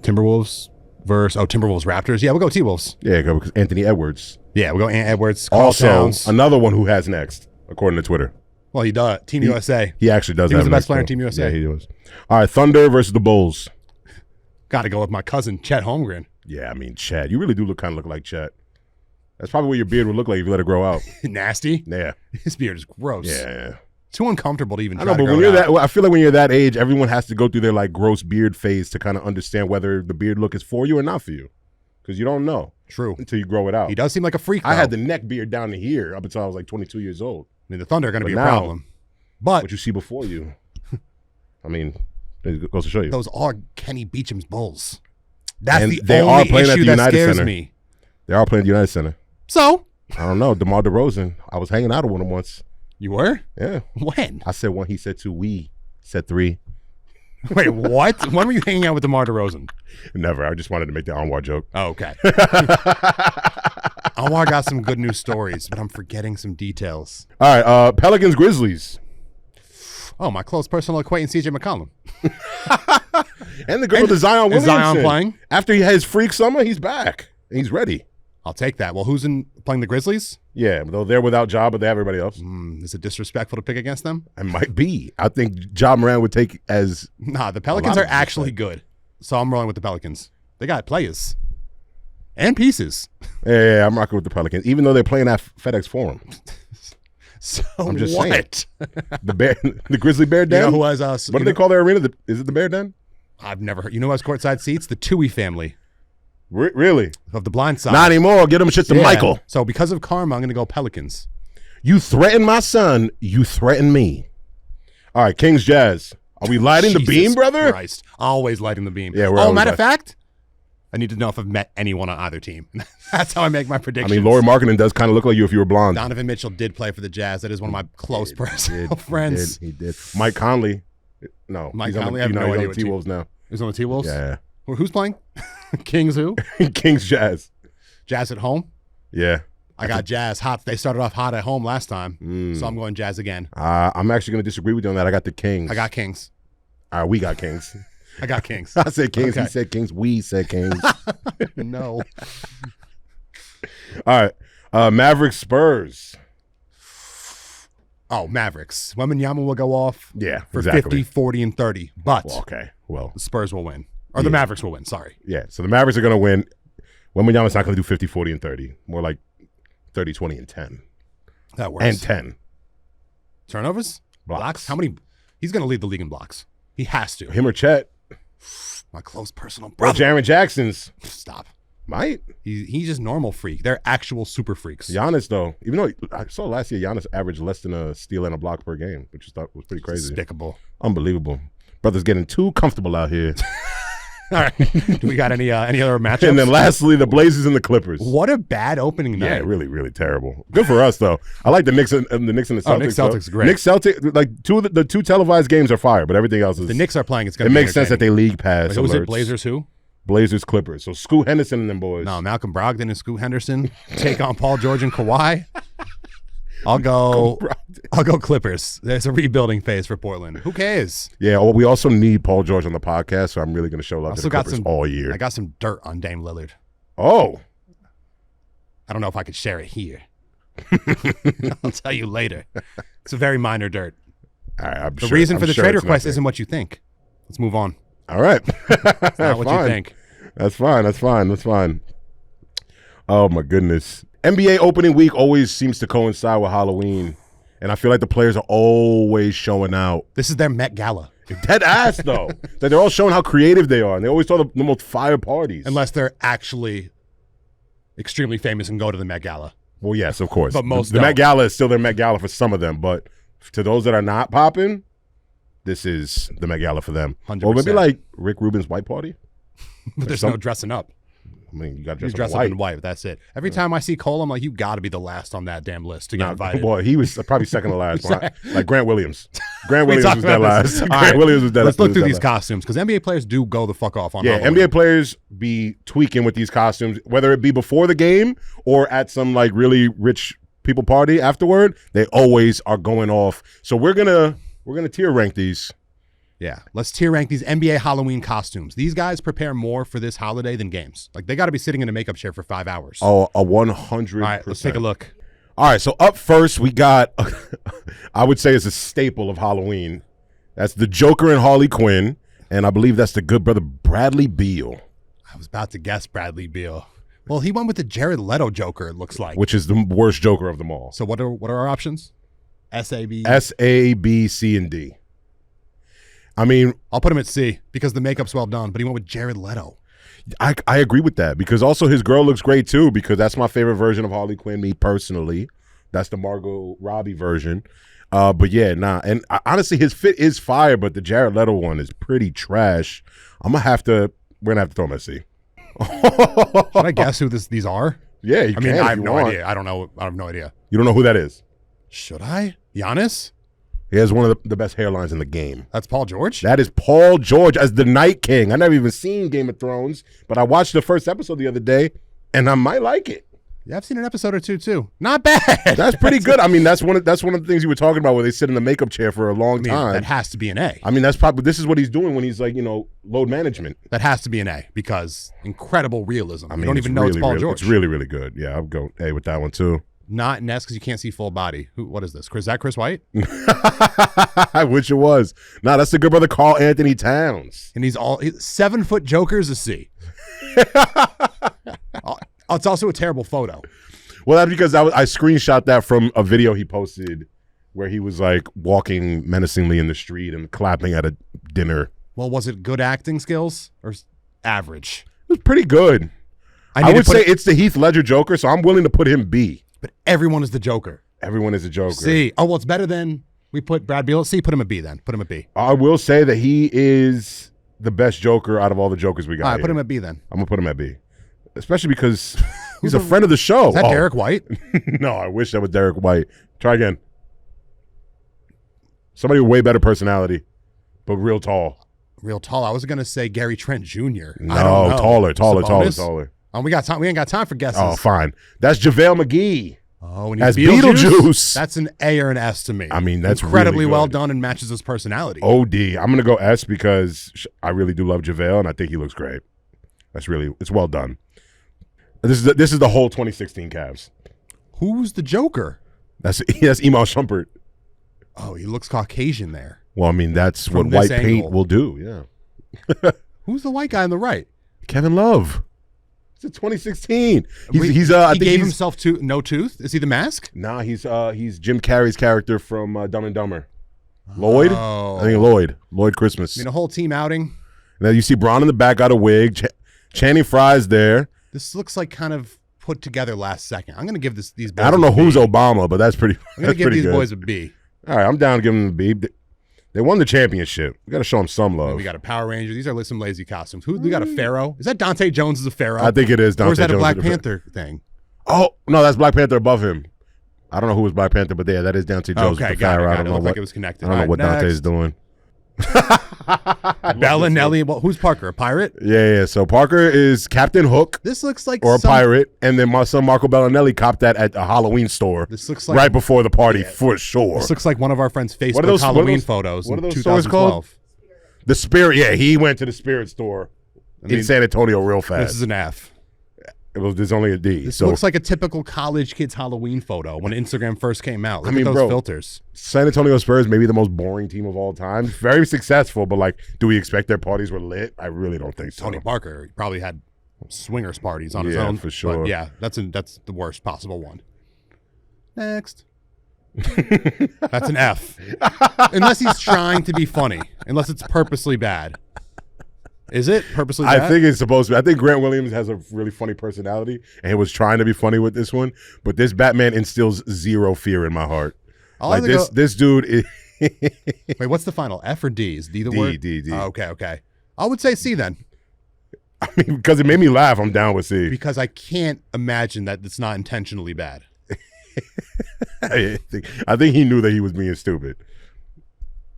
Timberwolves Timberwolves Raptors. Yeah, we'll go T-Wolves. Yeah, because Anthony Edwards. Yeah, we'll go Ant Edwards. Carl Also, Towns. another one who has next, according to Twitter. Well, he does. Team USA. He actually does. He was have the best next, player in though. Team USA. Yeah, he was. All right, Thunder versus the Bulls. Got to go with my cousin Chet Holmgren. Yeah, I mean, Chad. You really do look like Chet. That's probably what your beard would look like if you let it grow out. Nasty. Yeah, His beard is gross. yeah. Too uncomfortable to even I try know, to but grow when it you're out. that, I feel like when you're that age, everyone has to go through their like gross beard phase to kind of understand whether the beard look is for you or not for you, because you don't know True. until you grow it out. He does seem like a freak. I had though. the neck beard down to here up until I was like 22 years old. I mean, the Thunder are going to But be a now- problem. But What you see before you, I mean, it goes to show you. those are Kenny Beecham's Bulls. That's And the they are only playing at issue the that United scares Center. me. They are playing at the United Center. So I don't know. DeMar DeRozan. I was hanging out with him once. you were Yeah. when? I said one. He said two. We said three. Wait, what? When were you hanging out with DeMar DeRozan? Never. I just wanted to make the Anwar joke. Oh, okay. Anwar got some good news stories, but I'm forgetting some details. All right. Pelicans Grizzlies. Oh, my close personal acquaintance, CJ McCollum. And the girl with Zion is Williamson. Zion playing? After he had his freak summer, he's back. And he's ready. I'll take that. Well, who's playing the Grizzlies? Yeah, though they're without Ja, but they have everybody else. Is it disrespectful to pick against them? It might be. I think Ja Moran would take as Nah, the Pelicans lot are of actually good. So I'm rolling with the Pelicans. They got players and pieces. yeah, I'm rocking with the Pelicans, even though they're playing at FedEx Forum. So I'm just what? The bear, the Grizzly Bear You Den. know who has us? What do they call their arena? Is it the Bear Den? I've never heard. You know who has courtside seats? The Tui family Really? of the Blind Side. Not anymore. Get him shit to Yeah. Michael. So because of karma, I'm going to go Pelicans. You threaten my son. You threaten me. All right, Kings Jazz. Are we lighting the Jesus beam, brother? Christ. Always lighting the beam. Yeah, we're Oh, always matter of light- fact, I need to know if I've met anyone on either team. That's how I make my I predictions. mean, Laurie Markkinen does kind of look like you if you were blonde. Donovan Mitchell did play for the Jazz. That is one of my close personal He friends. did. Mike Conley. No. Mike he's on Conley, the, I have no he's on idea the what team- T-Wolves now. Who's on the T-Wolves? Yeah. Who's playing? Kings who? Kings Jazz. Jazz at home? Yeah. I got Jazz hot. They started off hot at home last time. Mm. So I'm going Jazz again. I'm actually going to disagree with you on that. I got the Kings. I got Kings. All right, we got Kings. I got Kings. I said Kings. Okay. He said Kings. We said Kings. No. All right. Mavericks Spurs. Oh, Mavericks. Wembanyama will go off Yeah, for exactly. 50, 40, and 30. But Well, okay. Well, the Spurs will win. Or the Mavericks will win, sorry. yeah. So the Mavericks are going to win. Wembanyama's not going to do 50, 40, and 30. More like 30, 20, and 10. That works. And 10. Turnovers? Blocks. How many? He's going to lead the league in blocks. He has to. Him or Chet. My close personal Or brother. Jaren Jackson's. Stop. Might. He's just normal freak. They're actual super freaks. Giannis, though, even though I saw last year Giannis averaged less than a steal and a block per game, which I thought was pretty crazy. Despicable. Unbelievable. Brother's getting too comfortable out here. All right. Do we got any other matchups? And then lastly, the Blazers and the Clippers. What a bad opening night. Yeah, really, really terrible. Good for us, though. I like the Knicks and the Celtics. Oh, Knicks Celtics, great. Knicks Celtics, like the two televised games are fire, but everything else is. The Knicks are playing. It's going It to be makes sense that they league pass. Wait, who was it? alerts. Blazers who? Blazers, Clippers. So Scoot Henderson and them boys. No, Malcolm Brogdon and Scoot Henderson take on Paul George and Kawhi. I'll go Clippers. There's a rebuilding phase for Portland. Who cares? Yeah. Well, we also need Paul George on the podcast, so I'm really going to show love to the Clippers all year. I got some dirt on Dame Lillard. Oh. I don't know if I could share it here. I'll tell you later. It's a very minor dirt. All right, The reason for the trade request isn't what you think. Let's move on. All right. It's not what you think. That's fine. That's fine. That's fine. Oh, my goodness. NBA opening week always seems to coincide with Halloween, and I feel like the players are always showing out. This is their Met Gala. Dead ass, though. Like, they're all showing how creative they are, and they always throw the most fire parties. Unless they're actually extremely famous and go to the Met Gala. Well, yes, of course. But most the Met don't. Gala is still their Met Gala for some of them, but to those that are not popping, this is the Met Gala for them. 100%. Or maybe like Rick Rubin's white party. But there's no dressing up. I mean, you got to You dress dress up in white. That's it. Every time I see Cole, I'm like, you got to be the last on that damn list to get invited. Boy, he was probably second to last. Like Grant Williams. Grant We Williams talked was dead about this. last. All Grant right. Williams was dead Let's look through dead these last. costumes because NBA players do go the fuck off on Yeah, Halloween. NBA players be tweaking with these costumes, whether it be before the game or at some like really rich people party afterward. They always are going off. So we're gonna tier rank these. Yeah, let's tier rank these NBA Halloween costumes. These guys prepare more for this holiday than games. Like they got to be sitting in a makeup chair for 5 hours. Oh, a 100%. All right, let's take a look. All right, so up first we got, I would say it's a staple of Halloween. That's the Joker and Harley Quinn, and I believe that's the good brother Bradley Beal, I was about to guess Bradley Beal. Well, he went with the Jared Leto Joker. It looks like. which is the worst Joker of them all. So what are our options? SAB. S, A, B, C, and D. I mean, I'll put him at C because the makeup's well done. But he went with Jared Leto. I agree with that because also his girl looks great too because that's my favorite version of Harley Quinn, me personally. That's the Margot Robbie version. But yeah, nah. And honestly, his fit is fire, but the Jared Leto one is pretty trash. we're gonna have to throw him at C. Should I guess who these are? Yeah, you I mean, can I if have you no want. idea. I don't know. I have no idea. You don't know who that is? Should I? Giannis? He has one of the best hairlines in the game. That's Paul George? That is Paul George as the Night King. I never even seen Game of Thrones, but I watched the first episode the other day, and I might like it. Yeah, I've seen an episode or two too. Not bad. That's pretty good. I mean, that's one of the things you were talking about where they sit in the makeup chair for a long time. That has to be an A. I mean, that's probably this is what he's doing when he's like, load management. That has to be an A because incredible realism. I mean, you don't even know it's Paul really, George. It's really, really good. Yeah, I'll go A with that one too. Not an S because you can't see full body. What is this? Is that Chris White? I wish it was. Nah, that's the good brother Carl Anthony Towns. And he's 7-foot Joker's a C. It's also a terrible photo. Well, that's because I screenshot that from a video he posted where he was like walking menacingly in the street and clapping at a dinner. Well, was it good acting skills or average? It was pretty good. I would say it's the Heath Ledger Joker, so I'm willing to put him B. But everyone is the Joker. Everyone is a Joker. C. Oh, well, it's better than we put Brad Beal at C. Put him at B then. Put him at B. I will say that he is the best Joker out of all the Jokers we got. All right, here. put him at B then. I'm gonna put him at B, especially because he's a friend of the show. Is that Derek White? No, I wish that was Derek White. Try again. Somebody with way better personality, but real tall. Real tall. I was going to say Gary Trent Jr. No, I don't know. taller. Sabonis? We got time. We ain't got time for guesses. Oh, fine. That's JaVale McGee. Oh, and as he's Beetlejuice. That's an A or an S to me. I mean, that's incredibly really well good. done and matches his personality. OD. I'm gonna go S because I really do love JaVale and I think he looks great. It's well done. This is the whole 2016 Cavs. Who's the Joker? That's Iman Shumpert. Oh, he looks Caucasian there. Well, I mean, that's From what this white paint angle. will do. Yeah. Who's the white guy on the right? Kevin Love. It's a 2016. I He think gave he's himself no tooth. Is he the mask? Nah, he's Jim Carrey's character from Dumb and Dumber. Lloyd? Oh. I think Lloyd Christmas. I mean, a whole team outing. Now you see Braun in the back, got a wig. Channing Frye's there. This looks like kind of put together last second. I'm going to give these boys I don't a know who's B. Obama, but that's pretty. I'm going That's to give pretty these good. boys a B. All right, I'm down to give them a B. They won the championship. We got to show them some love. We got a Power Ranger. These are some lazy costumes. We got a Pharaoh. Is that Dante Jones as a Pharaoh? I think it is. Dante or is that a Jones Black is the- Panther thing? Oh no, that's Black Panther above him. I don't know who was Black Panther, but yeah, that is Dante Jones. Okay, with the got Pharaoh. it. I don't It know looked what like it was connected. I don't know All what right, Dante's doing. Bellinelli. Well, who's Parker? A pirate? Yeah. So Parker is Captain Hook This looks like or a some- pirate, and then my son Marco Bellinelli copped that at a Halloween store. This looks like right before the party for sure. This looks like one of our friends' Facebook What are those- what are Halloween those- photos what are in those stores 2012. called? The Spirit. Yeah, he went to the Spirit store mean, in San Antonio real fast. This is an F. There's only a D. This So looks like a typical college kid's Halloween photo when Instagram first came out. Look mean, at those bro, filters. San Antonio Spurs may be the most boring team of all time. Very successful, but like, do we expect their parties were lit? I really don't think so. Tony Parker probably had swingers parties on his Yeah, own. for sure. But yeah, that's the worst possible one. Next. That's an F. Unless he's trying to be funny. Unless it's purposely bad. Is it purposely bad? I think it's supposed to be. I think Grant Williams has a really funny personality, and he was trying to be funny with this one. But this Batman instills zero fear in my heart. I'll Like either this dude is. Wait, what's the final? F or D? Is D the D, word? D. Oh, okay. I would say C then. I mean, because it made me laugh. I'm down with C. Because I can't imagine that it's not intentionally bad. I think he knew that he was being stupid.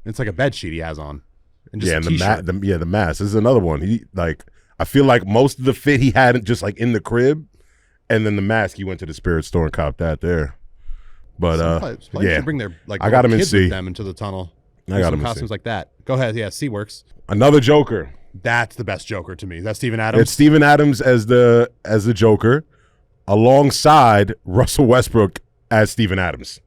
It's like a bed sheet he has on. And just Yeah, a and t-shirt. the mask. This is another one. I feel like most of the fit he had just like in the crib, and then the mask he went to the Spirit store and copped that there. But Players yeah, should bring their I got him in kids C. with them into the tunnel. I got Some him in C. costumes like that. Go ahead. Yeah, C works. Another Joker. That's the best Joker to me. That's Steven Adams. It's Steven Adams as the Joker, alongside Russell Westbrook as Steven Adams,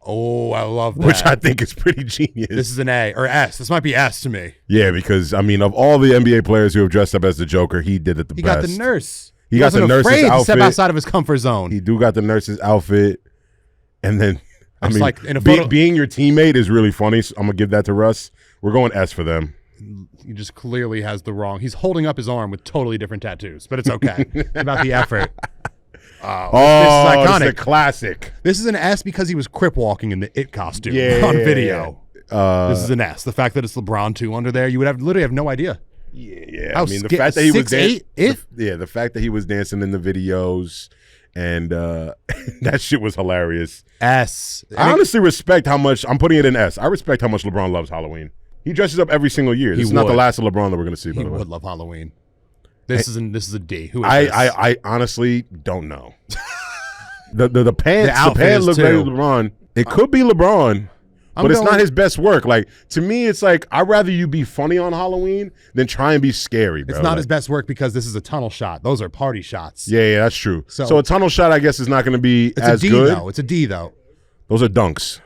Oh, I love that. which I think is pretty genius. This is an A or S. This might be S to me. Yeah, because I mean, of all the NBA players who have dressed up as the Joker, he did it the He best. got the nurse. He got the wasn't nurse's afraid to step outfit. outside of his comfort zone. He do got the nurse's outfit, and then I It's mean, like in a photo- being your teammate is really funny. So I'm gonna give that to Russ. We're going S for them. He just clearly has the wrong. He's holding up his arm with totally different tattoos, but it's okay. It's about the effort. Oh, this is iconic. It's a classic. This is an S because he was crip walking in the It costume Yeah. on video. Uh, This is an S. The fact that it's LeBron 2 under there, you would have literally have no idea. Yeah, How I mean the sca- fact that he was 6'8" dancing. The fact that he was dancing in the videos, and that shit was hilarious. S. I honestly respect how much I'm putting it in S. I respect how much LeBron loves Halloween. He dresses up every single year. This is not the would. last of LeBron that we're going to see. By He the way, would love Halloween. This is a D. Who is this? I honestly don't know. the pants outfit is look too. very LeBron. It could be LeBron. I'm But it's going- not his best work. Like, to me, it's like I'd rather you be funny on Halloween than try and be scary, bro. It's not Like, his best work because this is a tunnel shot. Those are party shots. Yeah, that's true. So- So a tunnel shot, I guess, is not going to be It's as a D good. though. It's a D though. Those are dunks.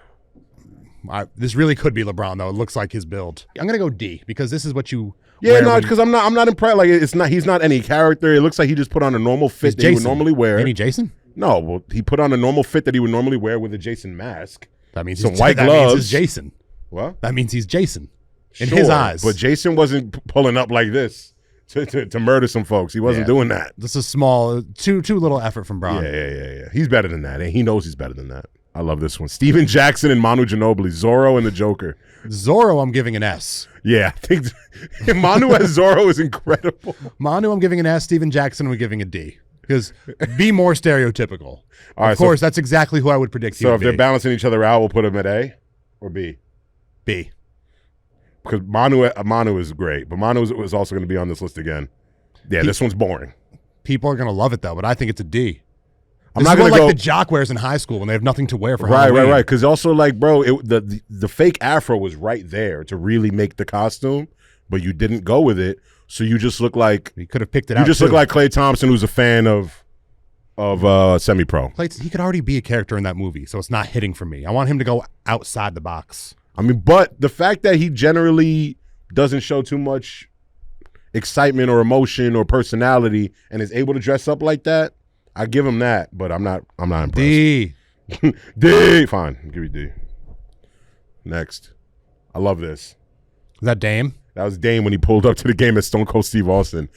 This really could be LeBron though. It looks like his build. I'm gonna go D because this is what you. Yeah, wear no, when- because I'm not impressed. Like, it's not. He's not any character. It looks like he just put on a normal fit he's that he would Jason. normally wear. Ain't he Jason? No, well, he put on a normal fit that he would normally wear with a Jason mask. That means Some he's, white that means gloves. he's Jason. What? That means he's Jason in Sure, his eyes. But Jason wasn't pulling up like this to murder some folks. He wasn't Yeah. doing that. This is small, too little effort from Braun. Yeah. He's better than that, and he knows he's better than that. I love this one. Steven Jackson and Manu Ginobili, Zorro and the Joker. Zorro, I'm giving an S. Yeah, I think Manu as Zorro is incredible. Manu, I'm giving an S. Steven Jackson, I'm giving a D because be more stereotypical. All right, Of course, that's exactly who I would predict. he So would if they're be. balancing each other out, we'll put him at A or B. B. Because Manu is great, but Manu is also going to be on this list again. Yeah, this one's boring. People are gonna love it though, but I think it's a D. I'm This not is going what to go like the jock wears in high school when they have nothing to wear for right. Halloween. Because also like, bro, the fake afro was right there to really make the costume, but you didn't go with it, so you just look like You could have picked it you out. just too. look like Klay Thompson, who's a fan of Semi-Pro. Plates, he could already be a character in that movie, so it's not hitting for me. I want him to go outside the box. I mean, but the fact that he generally doesn't show too much excitement or emotion or personality and is able to dress up like that, I give him that, but I'm not impressed. D. D. Fine. Give you D. Next. I love this. Is that Dame? That was Dame when he pulled up to the game as Stone Cold Steve Austin.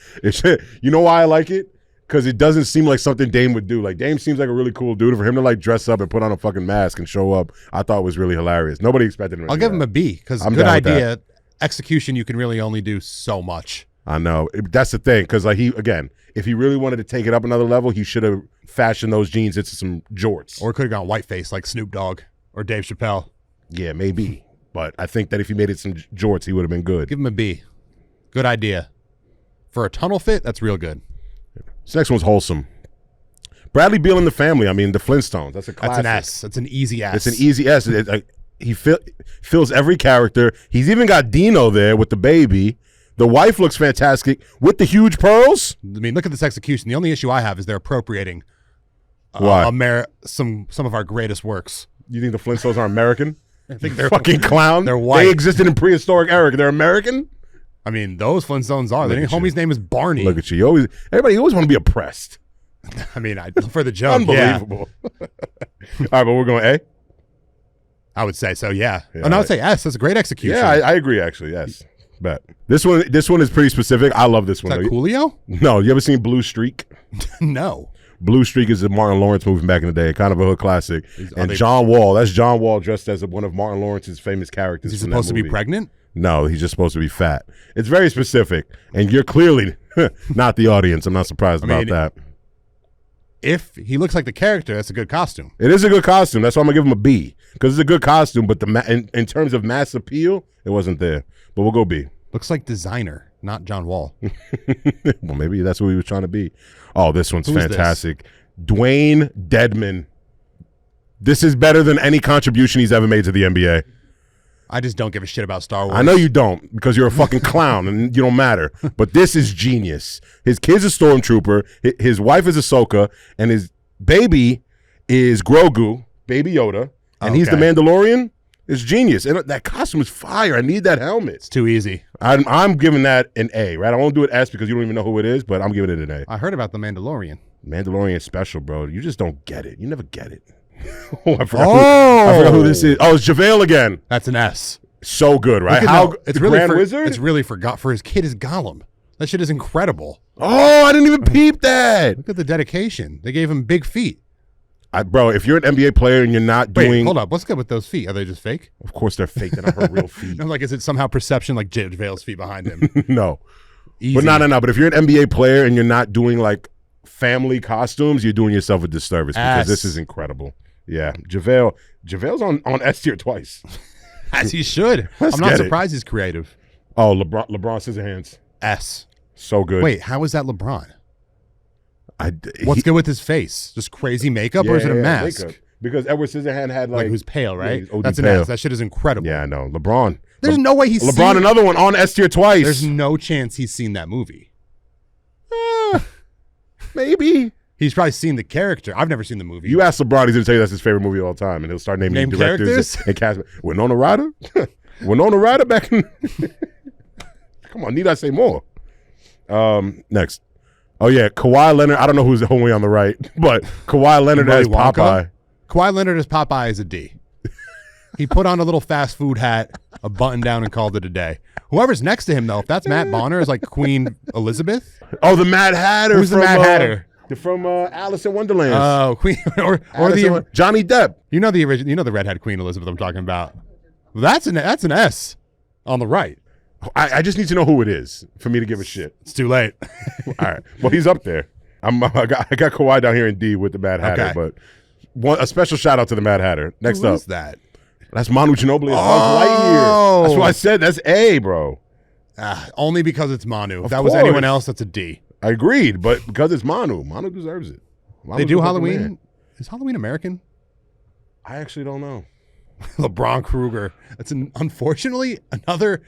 You know why I like it? Because it doesn't seem like something Dame would do. Like, Dame seems like a really cool dude. For him to, like, dress up and put on a fucking mask and show up, I thought was really hilarious. Nobody expected him to I'll do give that. him a B, because I'm good down with that. idea. Execution, you can really only do so much. I know. That's the thing. Because, like, if he really wanted to take it up another level, he should have fashioned those jeans into some jorts. Or could have gone whiteface like Snoop Dogg or Dave Chappelle. Yeah, maybe. But I think that if he made it some jorts, he would have been good. Give him a B. Good idea. For a tunnel fit, that's real good. This next one's wholesome. Bradley Beal and the Family. I mean, the Flintstones. That's a classic. That's an S. That's an easy S. It's an easy S. He fills every character. He's even got Dino there with the baby. The wife looks fantastic with the huge pearls. I mean, look at this execution. The only issue I have is they're appropriating Why? some of our greatest works. You think the Flintstones are American? I think they're Fucking clown. They're white. They existed in prehistoric era. They're American? I mean, those Flintstones are. Look at Homie's you. name is Barney. Look at you. Everybody always want to be oppressed. I mean, for the joke, yeah, Unbelievable. All right, but we're going A? I would say so. Yeah, Yeah, and I would say S. That's a great execution. Yeah, I agree, actually. Yes. Bet. This one is pretty specific. I love this is one. that Coolio? No, you ever seen Blue Streak? No. Blue Streak is a Martin Lawrence movie back in the day, kind of a hood classic. And they- John Wall, that's John Wall dressed as one of Martin Lawrence's famous characters. Is he from that supposed to be movie. pregnant? No, he's just supposed to be fat. It's very specific, and you're clearly not the audience. I'm not surprised about mean, that. If he looks like the character, that's a good costume. It is a good costume. That's why I'm gonna give him a B because it's a good costume. But in terms of mass appeal, it wasn't there. But we'll go B. Looks like designer, not John Wall. Well, maybe that's what he was trying to be. Oh, this one's Who is this? fantastic. Dwayne Dedman. This is better than any contribution he's ever made to the NBA. I just don't give a shit about Star Wars. I know you don't because you're a fucking clown and you don't matter. But this is genius. His kid's a stormtrooper. His wife is Ahsoka, and his baby is Grogu, Baby Yoda, and he's the Okay. Mandalorian. It's genius, and that costume is fire. I need that helmet. It's too easy. I'm giving that an A. Right? I won't do it S because you don't even know who it is, but I'm giving it an A. I heard about the Mandalorian. Mandalorian is special, bro. You just don't get it. You never get it. Oh, I forgot, Oh! I forgot who this is. Oh, it's JaVale again. That's an S. So good, right? Look at How that. the Grand Wizard? It's really forgot for his kid is Gollum. That shit is incredible. Oh, I didn't even peep that. Look at the dedication. They gave him big feet. Bro, if you're an NBA player and you're not Wait, doing, hold up. What's good with those feet? Are they just fake? of course they're fake. They're not her real feet. I'm like, is it somehow perception like JaVale's feet behind him? No, Easy. but no. But if you're an NBA player and you're not doing like family costumes, you're doing yourself a disservice because this is incredible. Yeah, JaVale's on S tier twice. As he should. Let's I'm not get it. surprised he's creative. Oh, LeBron Scissorhands, S. so good. Wait, how is that LeBron? What's What's good with his face? Just crazy makeup, or is it a mask? makeup. Because Edward Scissorhand had Like like who's pale, right? he's OD That's an pale. S. That shit is incredible. Yeah, I know. LeBron. There's no way he's LeBron, seen, another one on S tier twice. There's no chance he's seen that movie. Maybe. He's probably seen the character. I've never seen the movie. You ask LeBron, he's gonna tell you that's his favorite movie of all time, and he'll start naming Name directors characters? and cast. Winona Ryder, Winona Ryder back in. Come on, need I say more? Next. Oh yeah, Kawhi Leonard. I don't know who's the homie on the right, but Kawhi Leonard Willy as Wonka? Popeye. Kawhi Leonard as Popeye is a D. He put on a little fast food hat, a button down, and called it a day. Whoever's next to him, though, if that's Matt Bonner, is like Queen Elizabeth. Oh, the Mad Hatter. Who's the from, Mad Hatter? From Alice in Wonderland. Oh, Queen or Alice in the Johnny Depp. you know the original, you know the redhead Queen Elizabeth I'm talking about. That's an S on the right. I just need to know who it is for me to give a shit. It's too late. All right. Well, he's up there. I got Kawhi down here in D with the Mad Hatter, Okay. but a special shout out to the Mad Hatter. Next Who up, is that? that's Manu Ginobili and Buzz Oh. Lightyear. That's what I said. That's A, bro. Only because it's Manu. If Of that was anyone course. else, that's a D. I agreed, but because it's Manu deserves it. They Manu's do a fucking Halloween. man. Is Halloween American? I actually don't know. LeBron Kruger. That's unfortunately another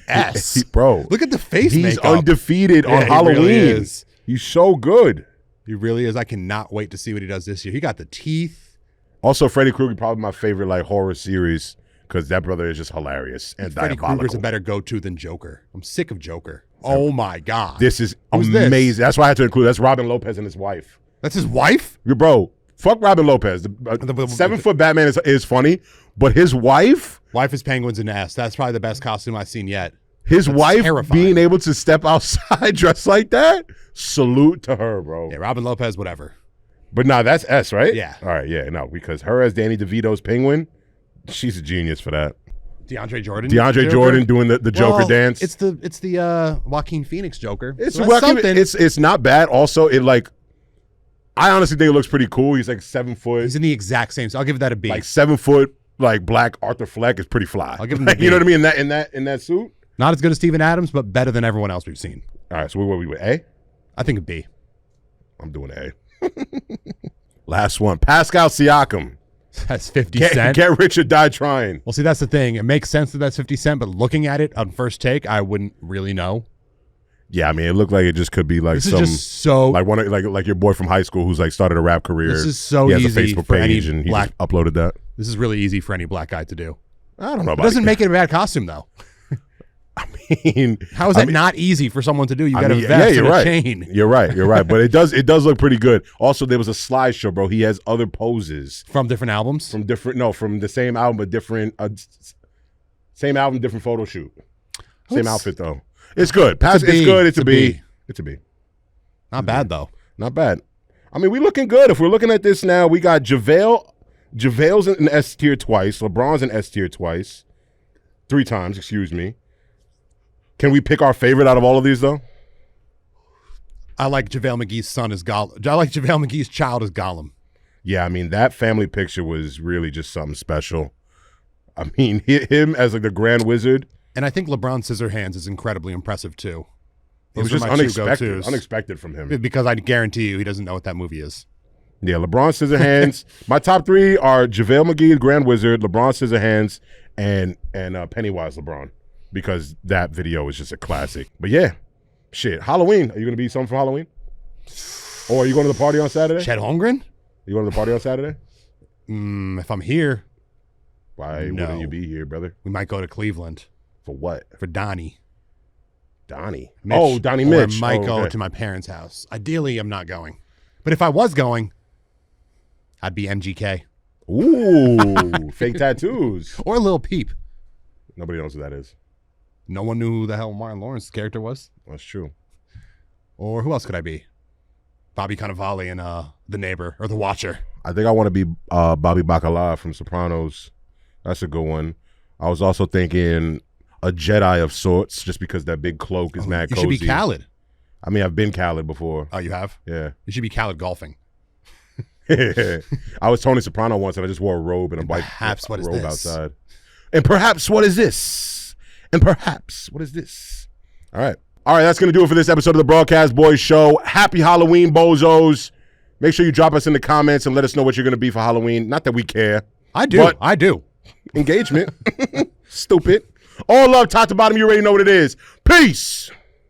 S. Bro, Look at the face he's makeup. undefeated Yeah, on he Halloween. really is. He's so good. He really is. I cannot wait to see what he does this year. He got the teeth. Also, Freddy Krueger, probably my favorite like horror series because that brother is just hilarious and Freddy diabolical. Krueger's a better go-to than Joker. I'm sick of Joker. Oh my God. This is Who's amazing. this? That's why I had to include. That's Robin Lopez and his wife. That's his wife? Bro, fuck Robin Lopez. The 7-foot Batman is funny, but his wife, Wife is penguins and ass. That's probably the best costume I've seen yet. his That's wife terrifying. being able to step outside dressed like that, salute to her, bro. Yeah, Robin Lopez, whatever. But nah, that's S, right? Yeah. All right, yeah, no, because her as Danny DeVito's penguin, she's a genius for that. DeAndre Jordan. DeAndre Joker? Jordan doing the Joker Well, dance. It's the Joaquin Phoenix Joker. It's So that's something. it's not bad. Also, it like I honestly think it looks pretty cool. He's like 7 foot, He's in the exact same. So I'll give that a B. like 7 foot, like black Arthur Fleck is pretty fly. I'll give him Like, the you know B. what I mean in that suit. Not as good as Steven Adams, but better than everyone else we've seen. All right, so what we with A? I think a B. I'm doing A. Last one, Pascal Siakam. That's 50 Cent. Get rich or die trying. Well, see, that's the thing. It makes sense that that's 50 Cent, but looking at it on first take, I wouldn't really know. Yeah, I mean, it looked like it just could be like This some is just so. like one of, like your boy from high school who's like started a rap career. This is so he has easy a Facebook for any page and he black- just uploaded that. This is really easy for any black guy to do. I don't know It about doesn't it. make it a bad costume, though. I mean, How is that not easy for someone to do? You got a yeah, vest you're and a right. chain You're right. But it does look pretty good. Also, there was a slideshow, bro. He has other poses from different albums. from the same album, but different same album, different photo shoot. Same What's- outfit though. It's good. It's a B. It's good. It's It's a a B. B. It's a B. Not bad though. Not bad. I mean, we looking good. If we're looking at this now, we got JaVale. JaVale's in S tier twice. LeBron's in S tier twice. 3 times, excuse me. Can we pick our favorite out of all of these though? I like JaVale McGee's son as Gollum. I like JaVale McGee's child as Gollum. Yeah, I mean, that family picture was really just something special. I mean, him as like the Grand Wizard, And I think LeBron Scissorhands is incredibly impressive too. it was Those just are my two unexpected. go-tos. Unexpected from him. Because I guarantee you he doesn't know what that movie is. Yeah, LeBron Scissorhands. My top 3 are JaVale McGee, Grand Wizard, LeBron Scissorhands, and Pennywise LeBron, because that video is just a classic. But yeah, shit. Halloween. Are you gonna be something for Halloween? Or are you going to the party on Saturday? Chet Holmgren? You going to the party on Saturday? If I'm here, Why No. wouldn't you be here, brother? we might go to Cleveland For what? for Donnie. Donnie. Mitch, Oh, Donnie or Mitch. might Oh, go okay. to my parents' house. Ideally, I'm not going. But if I was going, I'd be MGK. Ooh, fake tattoos. Or Lil Peep. Nobody knows who that is. No one knew who the hell Martin Lawrence's character was. That's true. Or who else could I be? Bobby Cannavale in The Neighbor or The Watcher. I think I want to be Bobby Bacala from Sopranos. That's a good one. I was also thinking a Jedi of sorts, just because that big cloak is mad You cozy. should be Khaled. I mean, I've been Khaled before. Oh, you have? Yeah. You should be Khaled golfing. I was Tony Soprano once, and I just wore a robe and a white perhaps what is robe this? outside. And perhaps what is this? And perhaps what is this? All right. All right, that's going to do it for this episode of the Broadcast Boys Show. Happy Halloween, bozos. Make sure you drop us in the comments and let us know what you're going to be for Halloween. Not that we care. I do. But- I do. Engagement. Stupid. All love, top to bottom. You already know what it is. Peace.